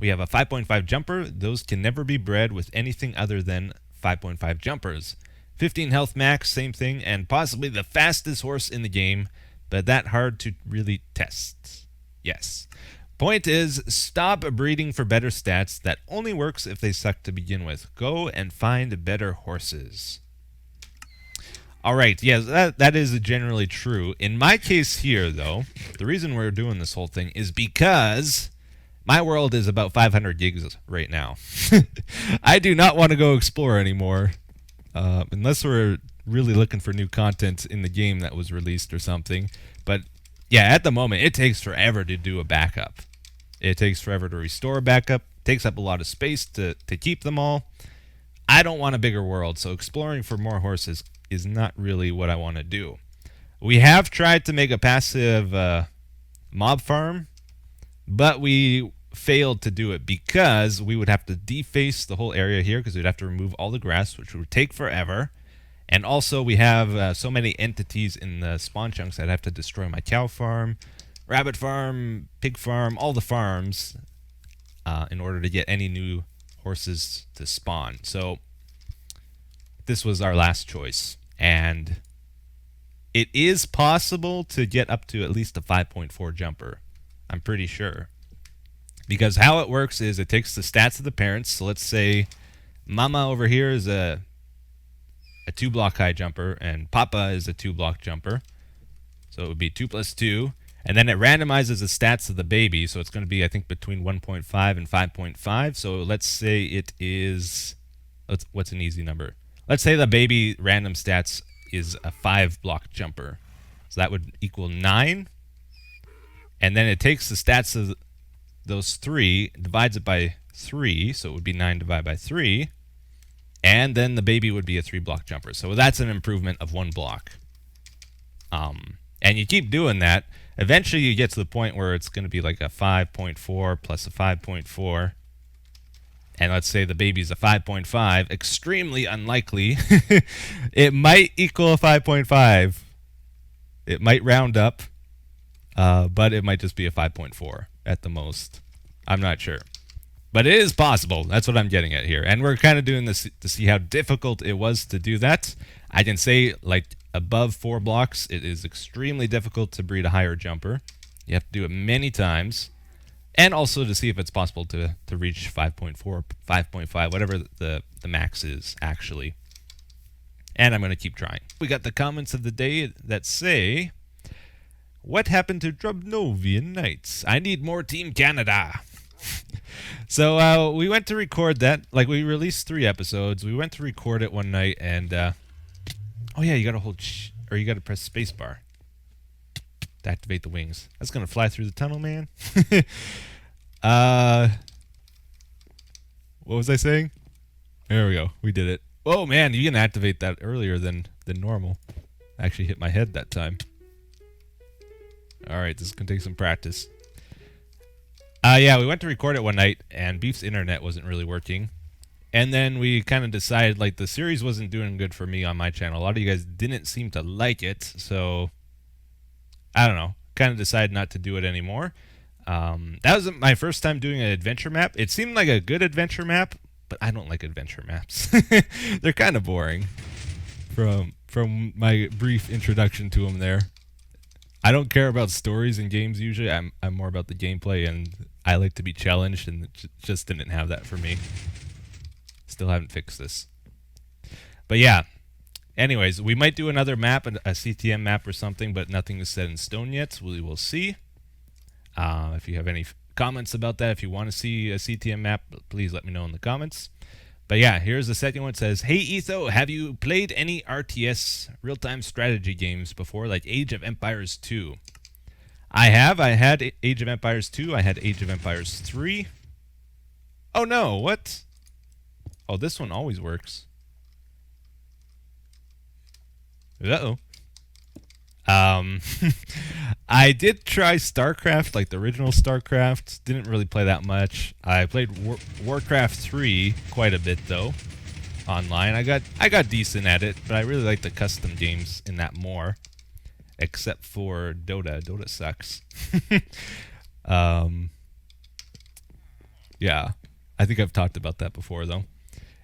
We have a 5.5 jumper. Those can never be bred with anything other than 5.5 jumpers. 15 health max, same thing, and possibly the fastest horse in the game, but that hard to really test. Yes. Point is, stop breeding for better stats. That only works if they suck to begin with. Go and find better horses. All right, yes, that is generally true. In my case here, though, the reason we're doing this whole thing is because my world is about 500 gigs right now. I do not want to go explore anymore, unless we're really looking for new content in the game that was released or something. But yeah, at the moment, it takes forever to do a backup. It takes forever to restore a backup. It takes up a lot of space to keep them all. I don't want a bigger world, so exploring for more horses is not really what I want to do. We have tried to make a passive mob farm, but we failed to do it because we would have to deface the whole area here because we'd have to remove all the grass, which would take forever. And also we have so many entities in the spawn chunks I'd have to destroy my cow farm, rabbit farm, pig farm, all the farms in order to get any new horses to spawn. So this was our last choice, and it is possible to get up to at least a 5.4 jumper. I'm pretty sure. Because how it works is it takes the stats of the parents. So let's say Mama over here is a 2-block high jumper, and Papa is a 2-block jumper. So it would be 2 plus 2. And then it randomizes the stats of the baby. So it's going to be, I think, between 1.5 and 5.5. So let's say it is... What's an easy number? Let's say the baby random stats is a 5-block jumper. So that would equal 9. And then it takes the stats of those 3, divides it by 3. So it would be 9 divided by 3. And then the baby would be a 3-block jumper. So that's an improvement of 1 block. And you keep doing that. Eventually you get to the point where it's going to be like a 5.4 plus a 5.4. and let's say the baby's a 5.5, extremely unlikely, it might equal a 5.5. It might round up, but it might just be a 5.4 at the most. I'm not sure. But it is possible. That's what I'm getting at here. And we're kind of doing this to see how difficult it was to do that. I can say, like, above 4 blocks, it is extremely difficult to breed a higher jumper. You have to do it many times. And also to see if it's possible to reach 5.4, 5.5, whatever the max is, actually. And I'm going to keep trying. We got the comments of the day that say, what happened to Drubnovian Knights? I need more Team Canada. So we went to record that. Like, we released 3 episodes. We went to record it one night, and oh yeah, you gotta hold or you gotta press spacebar to activate the wings. That's gonna fly through the tunnel, man. What was I saying? There we go. We did it. Oh man, you can activate that earlier than normal. I actually hit my head that time. All right, this is gonna take some practice. Yeah, we went to record it one night, and Beef's internet wasn't really working. And then we kind of decided, like, the series wasn't doing good for me on my channel. A lot of you guys didn't seem to like it, so I don't know. Kind of decided not to do it anymore. That was my first time doing an adventure map. It seemed like a good adventure map, but I don't like adventure maps. They're kind of boring from my brief introduction to them there. I don't care about stories in games usually. I'm more about the gameplay, and I like to be challenged, and it just didn't have that for me. Still haven't fixed this. But yeah. Anyways, we might do another map, a CTM map or something, but nothing is set in stone yet. We will see. If you have any comments about that, if you want to see a CTM map, please let me know in the comments. But yeah, here's the second one. It says, hey Etho, have you played any RTS real-time strategy games before, like Age of Empires 2? I have. I had Age of Empires 2. I had Age of Empires 3. Oh no, what? Oh, this one always works. Uh-oh. I did try StarCraft, like the original StarCraft. Didn't really play that much. I played Warcraft 3 quite a bit though, online. I got decent at it, but I really like the custom games in that more. Except for Dota. Dota sucks. Yeah, I think I've talked about that before though.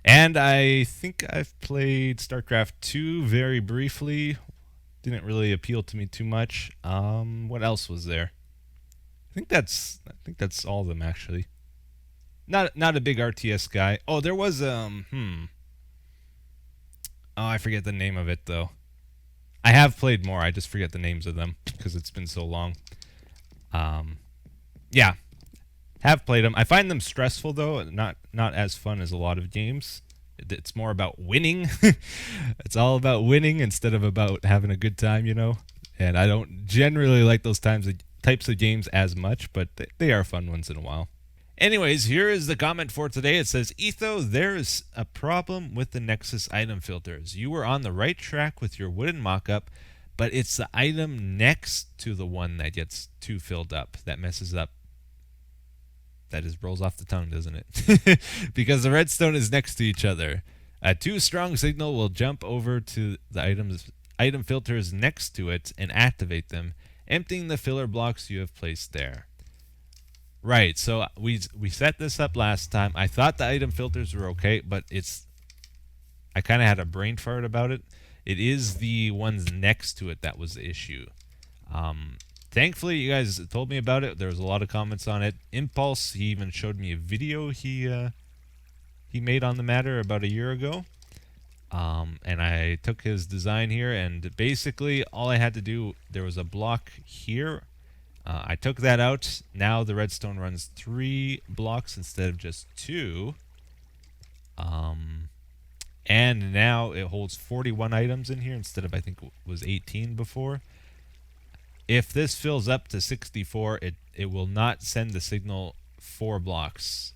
And I think I've played StarCraft 2 very briefly. Didn't really appeal to me too much. What else was there? I think that's all of them actually. Not a big RTS guy. Oh, there was Oh, I forget the name of it though. I have played more. I just forget the names of them because it's been so long. Yeah, have played them. I find them stressful though. Not as fun as a lot of games. It's more about winning. It's all about winning instead of about having a good time, you know. And I don't generally like those types of games as much, but they are fun once in a while. Anyways, here is the comment for today. It says, Etho, there's a problem with the Nexus item filters. You were on the right track with your wooden mock-up, but it's the item next to the one that gets too filled up that messes up. That just rolls off the tongue, doesn't it? Because the redstone is next to each other. A too strong signal will jump over to the item filters next to it and activate them, emptying the filler blocks you have placed there. Right, so we set this up last time. I thought the item filters were okay, but I kind of had a brain fart about it. It is the ones next to it that was the issue. Thankfully, you guys told me about it. There was a lot of comments on it. Impulse, he even showed me a video he made on the matter about a year ago. And I took his design here, and basically all I had to do, there was a block here. I took that out. Now the redstone runs 3 blocks instead of just 2. And now it holds 41 items in here instead of, I think it was 18 before. If this fills up to 64, it will not send the signal 4 blocks,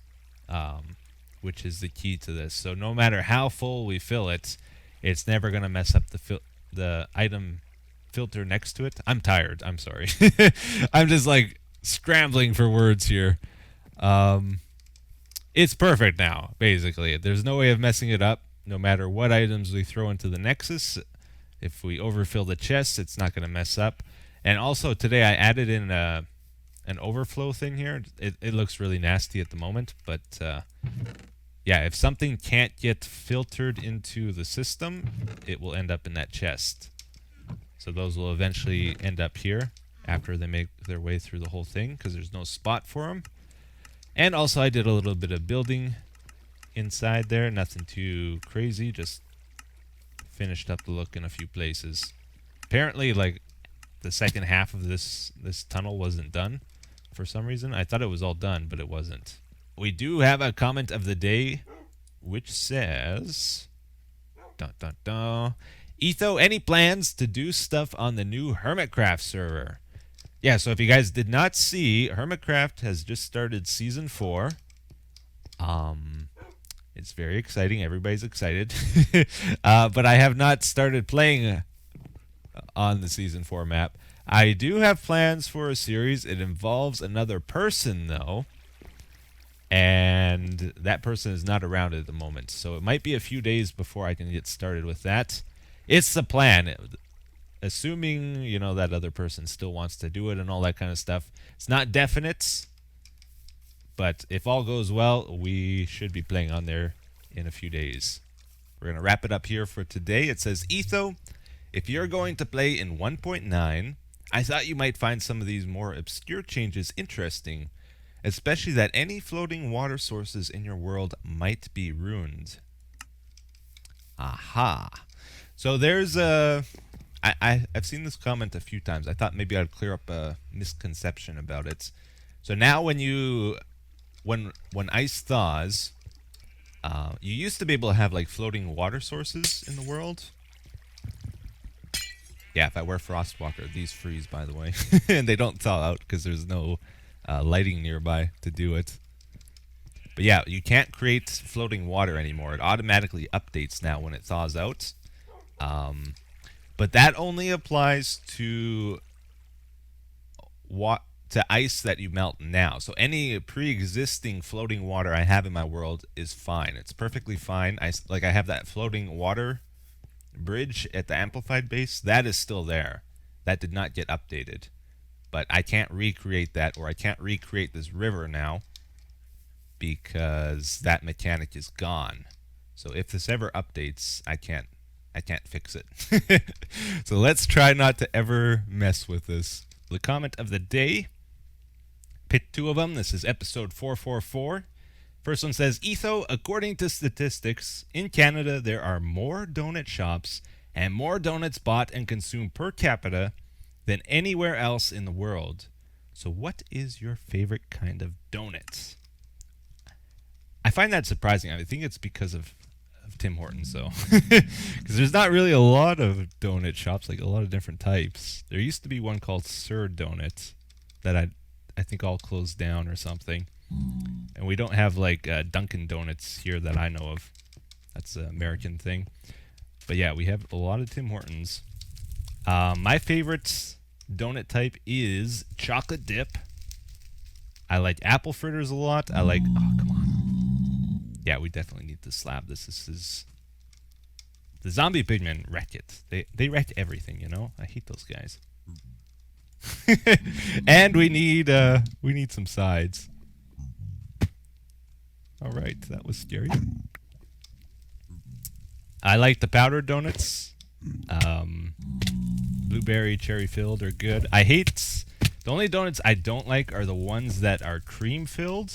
which is the key to this. So no matter how full we fill it, it's never going to mess up the item filter next to it. I'm tired. I'm sorry. I'm just like scrambling for words here. It's perfect now, basically. There's no way of messing it up. No matter what items we throw into the Nexus, if we overfill the chest, it's not going to mess up. And also today I added in an overflow thing here. It looks really nasty at the moment, but yeah, if something can't get filtered into the system, it will end up in that chest. So those will eventually end up here after they make their way through the whole thing, because there's no spot for them. And also I did a little bit of building inside there, nothing too crazy, just finished up the look in a few places. Apparently, like, the second half of this tunnel wasn't done for some reason. I thought it was all done, but it wasn't. We do have a comment of the day, which says, dun dun dun, Etho, any plans to do stuff on the new Hermitcraft server? Yeah, so if you guys did not see, Hermitcraft has just started Season 4. It's very exciting. Everybody's excited. But I have not started playing on the Season 4 map. I do have plans for a series. It involves another person, though. And that person is not around at the moment. So it might be a few days before I can get started with that. It's the plan. Assuming, you know, that other person still wants to do it and all that kind of stuff. It's not definite. But if all goes well, we should be playing on there in a few days. We're going to wrap it up here for today. It says, Etho, if you're going to play in 1.9, I thought you might find some of these more obscure changes interesting, especially that any floating water sources in your world might be ruined. Aha. So there's a... I've seen this comment a few times. I thought maybe I'd clear up a misconception about it. So now when ice thaws, you used to be able to have like floating water sources in the world. Yeah, if I wear Frostwalker, these freeze, by the way. And they don't thaw out because there's no lighting nearby to do it. But yeah, you can't create floating water anymore. It automatically updates now when it thaws out. But that only applies to ice that you melt now. So any pre-existing floating water I have in my world is fine. It's perfectly fine. I have that floating water bridge at the amplified base. That is still there. That did not get updated. But I can't recreate that, or I can't recreate this river now because that mechanic is gone. So if this ever updates, I can't fix it. So let's try not to ever mess with this. The comment of the day. Pick two of them. This is episode 444. First one says, Etho, according to statistics, in Canada there are more donut shops and more donuts bought and consumed per capita than anywhere else in the world. So what is your favorite kind of donuts? I find that surprising. I think it's because of Tim Hortons, though. Because there's not really a lot of donut shops, like a lot of different types. There used to be one called Sir Donut that I think all closed down or something. And we don't have like Dunkin' Donuts here that I know of. That's an American thing. But yeah, we have a lot of Tim Hortons. My favorite donut type is chocolate dip. I like apple fritters a lot. I like... Oh, come on. Yeah, we definitely need to slab this. This is... The zombie pigmen wreck it. They wreck everything, you know? I hate those guys. And we need some sides. Alright, that was scary. I like the powdered donuts. Blueberry, cherry filled are good. I hate... The only donuts I don't like are the ones that are cream filled.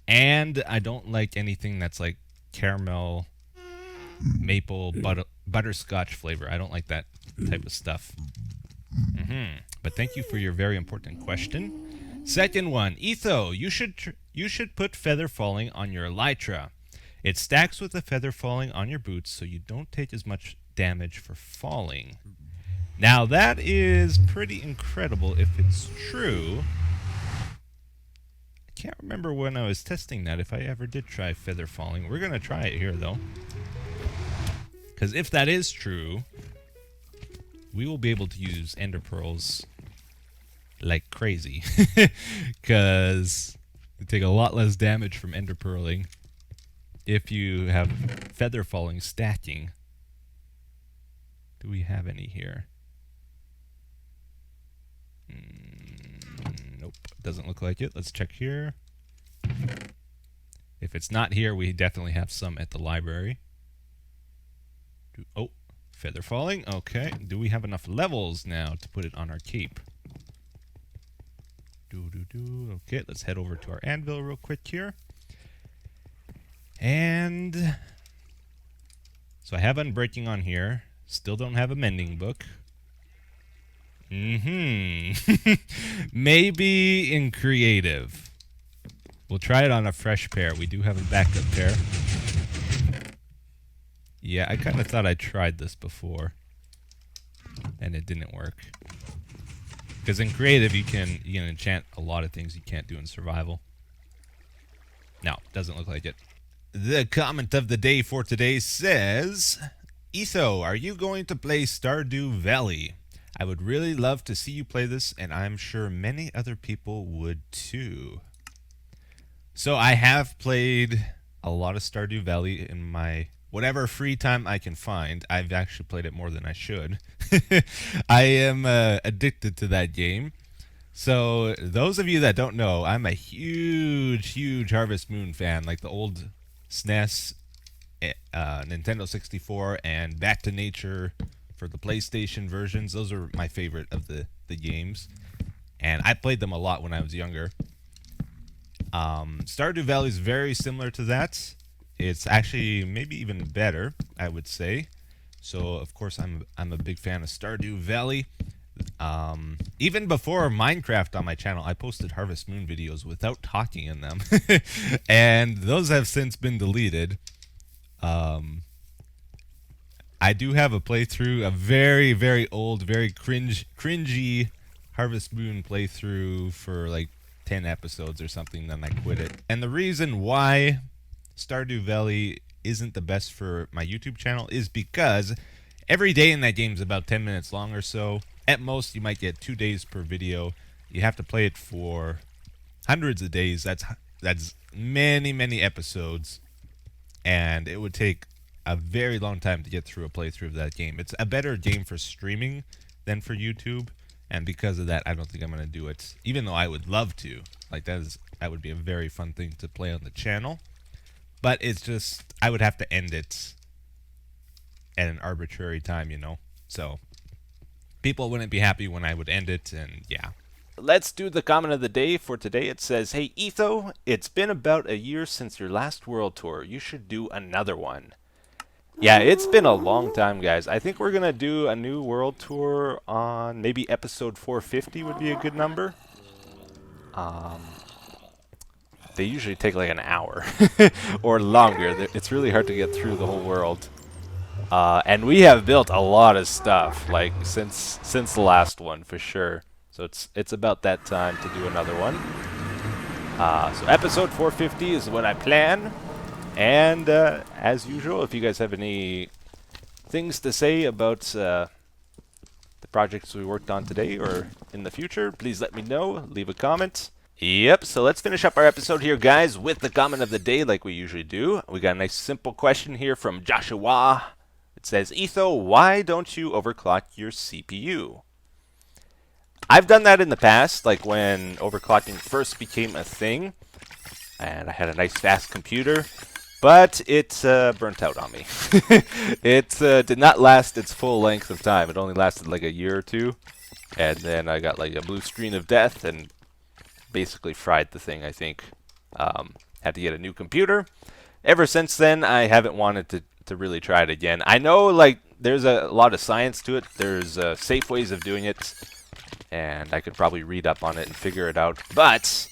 And I don't like anything that's like caramel, maple, butterscotch flavor. I don't like that type of stuff. But thank you for your very important question. Second one, Etho, you should put feather falling on your elytra. It stacks with the feather falling on your boots, so you don't take as much damage for falling. Now that is pretty incredible if it's true. I can't remember when I was testing that, if I ever did try feather falling. We're going to try it here, though. Because if that is true, we will be able to use ender pearls like crazy. Because You take a lot less damage from ender pearling if you have feather falling stacking. Do we have any here? Nope, doesn't look like it. Let's check here. If it's not here, we definitely have some at the library. Oh, feather falling. Okay. Do we have enough levels now to put it on our cape? Okay, let's head over to our anvil real quick here. And so I have unbreaking on here. Still don't have a mending book. Maybe in creative. We'll try it on a fresh pair. We do have a backup pair. Yeah, I kind of thought I tried this before, and it didn't work. Because in creative, you can enchant a lot of things you can't do in survival. No, doesn't look like it. The comment of the day for today says, Etho, are you going to play Stardew Valley? I would really love to see you play this, and I'm sure many other people would too. So I have played a lot of Stardew Valley in my whatever free time I can find. I've actually played it more than I should. I am addicted to that game. So those of you that don't know, I'm a huge Harvest Moon fan, like the old SNES, Nintendo 64, and Back to Nature for the PlayStation versions. Those are my favorite of the games, and I played them a lot when I was younger. Stardew Valley is very similar to that. It's actually maybe even better, I would say. So of course I'm a big fan of Stardew Valley. Even before Minecraft on my channel, I posted Harvest Moon videos without talking in them, and those have since been deleted. I do have a playthrough, a very old, very cringy Harvest Moon playthrough for like 10 episodes or something, then I quit it. And the reason why Stardew Valley isn't the best for my YouTube channel is because every day in that game is about 10 minutes long or so. At most, you might get 2 days per video. You have to play it for hundreds of days. That's many episodes, and it would take a very long time to get through a playthrough of that game. It's a better game for streaming than for YouTube, and because of that, I don't think I'm going to do it, even though I would love to. Like, that would be a very fun thing to play on the channel. But it's just, I would have to end it at an arbitrary time, you know? So, people wouldn't be happy when I would end it, and yeah. Let's do the comment of the day for today. It says, hey, Etho, it's been about a year since your last world tour. You should do another one. Yeah, it's been a long time, guys. I think we're going to do a new world tour on maybe episode 450 would be a good number. They usually take like an hour or longer. It's really hard to get through the whole world. And we have built a lot of stuff, like since the last one for sure. So it's about that time to do another one. So episode 450 is what I plan. And as usual, if you guys have any things to say about the projects we worked on today or in the future, please let me know. Leave a comment. Yep, so let's finish up our episode here, guys, with the comment of the day like we usually do. We got a nice simple question here from Joshua. It says, Etho, why don't you overclock your CPU? I've done that in the past, like when overclocking first became a thing, and I had a nice fast computer, but it burnt out on me. It did not last its full length of time. It only lasted like a year or two, and then I got like a blue screen of death and basically fried the thing, I think. Had to get a new computer. Ever since then, I haven't wanted to really try it again. I know, like, there's a lot of science to it. There's safe ways of doing it, and I could probably read up on it and figure it out. But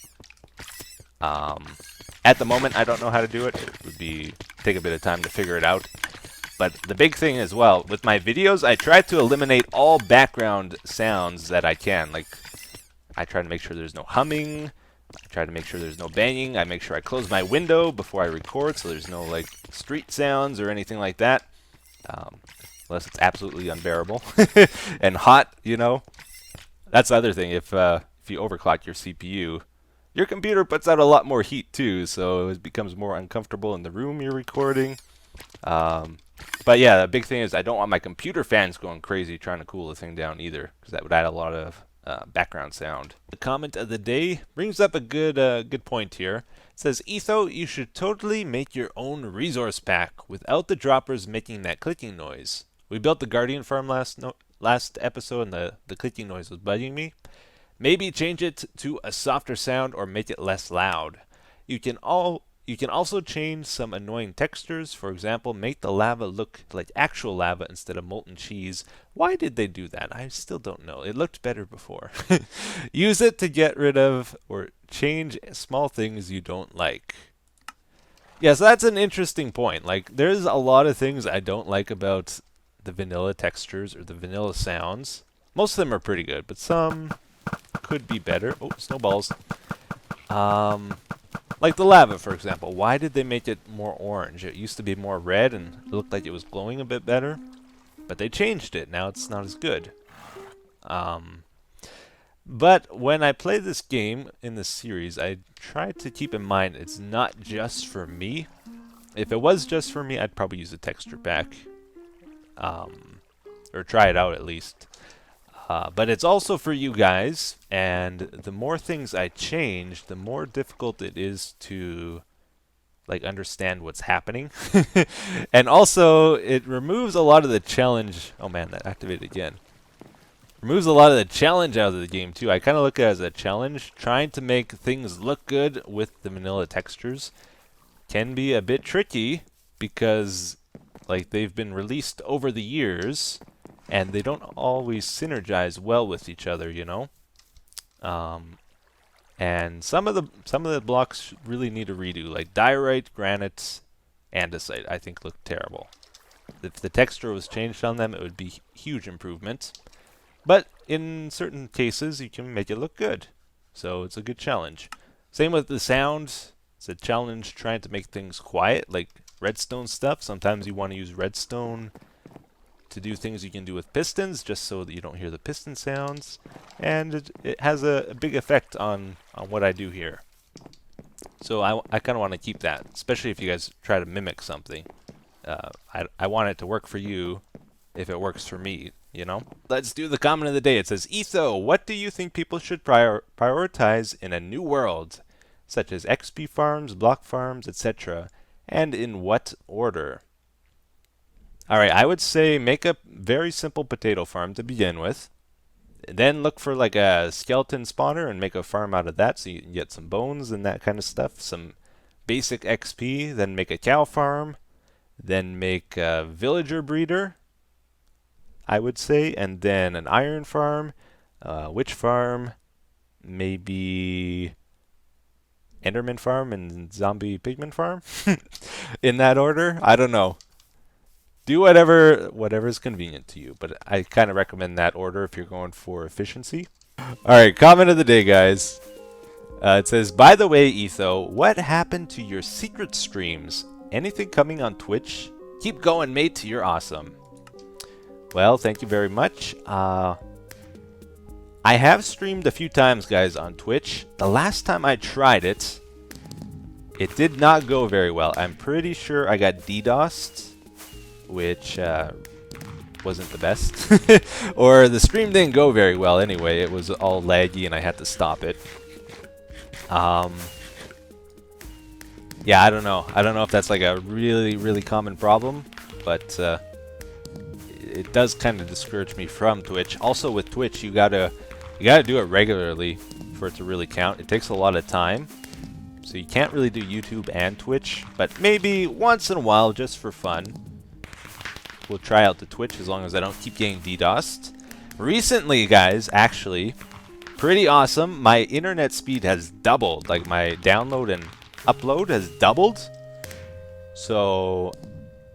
at the moment, I don't know how to do it. It would take a bit of time to figure it out. But the big thing as well, with my videos, I try to eliminate all background sounds that I can. Like, I try to make sure there's no humming. I try to make sure there's no banging. I make sure I close my window before I record so there's no like street sounds or anything like that. Unless it's absolutely unbearable and hot, you know. That's the other thing. If you overclock your CPU, Your computer puts out a lot more heat too, so it becomes more uncomfortable in the room you're recording. Um, but yeah, the big thing is I don't want my computer fans going crazy trying to cool the thing down either, because that would add a lot of background sound. The comment of the day brings up a good point here. It says, Etho, you should totally make your own resource pack without the droppers making that clicking noise. We built the Guardian farm last episode, and the clicking noise was bugging me. Maybe change it to a softer sound or make it less loud. You can also change some annoying textures. For example, make the lava look like actual lava instead of molten cheese. Why did they do that? I still don't know. It looked better before. Use it to get rid of or change small things you don't like. Yeah, so that's an interesting point. Like, there's a lot of things I don't like about the vanilla textures or the vanilla sounds. Most of them are pretty good, but some could be better. Oh, snowballs. Like the lava, for example. Why did they make it more orange? It used to be more red and it looked like it was glowing a bit better. But they changed it. Now it's not as good. But when I play this game in this series, I try to keep in mind it's not just for me. If it was just for me, I'd probably use a texture pack. Or try it out at least. But it's also for you guys, and the more things I change, the more difficult it is to like understand what's happening. And also, it removes a lot of the challenge. Oh man, that activated again. Removes a lot of the challenge out of the game too. I kind of look at it as a challenge. Trying to make things look good with the vanilla textures can be a bit tricky because like they've been released over the years and they don't always synergize well with each other, you know. And some of the blocks really need a redo, like diorite, granite, andesite. I think look terrible. If the texture was changed on them, it would be huge improvement. But in certain cases, you can make it look good. So it's a good challenge. Same with the sound. It's a challenge trying to make things quiet, like redstone stuff. Sometimes you want to use redstone to do things you can do with pistons, just so that you don't hear the piston sounds. And it has a big effect on what I do here. So I kind of want to keep that, especially if you guys try to mimic something. I want it to work for you if it works for me, you know? Let's do the comment of the day. It says, Etho, what do you think people should prioritize in a new world, such as XP farms, block farms, etc., and in what order? Alright, I would say make a very simple potato farm to begin with. Then look for like a skeleton spawner and make a farm out of that so you can get some bones and that kind of stuff. Some basic XP. Then make a cow farm. Then make a villager breeder, I would say. And then an iron farm. Witch farm. Maybe Enderman farm and zombie pigman farm. In that order. I don't know. Do whatever is convenient to you, but I kind of recommend that order if you're going for efficiency. Alright, comment of the day, guys. It says, by the way, Etho, what happened to your secret streams? Anything coming on Twitch? Keep going, mate. You're awesome. Well, thank you very much. I have streamed a few times, guys, on Twitch. The last time I tried it, it did not go very well. I'm pretty sure I got DDoSed, which wasn't the best. Or the stream didn't go very well anyway. It was all laggy and I had to stop it. Yeah, I don't know. I don't know if that's like a really, really common problem, but it does kind of discourage me from Twitch. Also with Twitch, you gotta do it regularly for it to really count. It takes a lot of time. So you can't really do YouTube and Twitch, but maybe once in a while just for fun. We'll try out the Twitch as long as I don't keep getting DDoSed. Recently, guys, actually, pretty awesome. My internet speed has doubled. Like my download and upload has doubled. So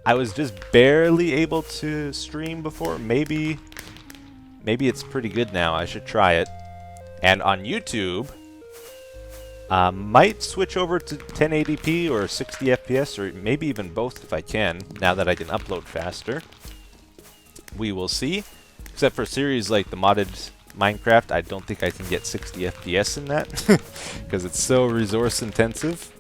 I was just barely able to stream before. Maybe it's pretty good now. I should try it. And on YouTube, might switch over to 1080p or 60 FPS, or maybe even both if I can, now that I can upload faster. We will see. Except for series like the modded Minecraft, I don't think I can get 60 FPS in that because it's so resource intensive.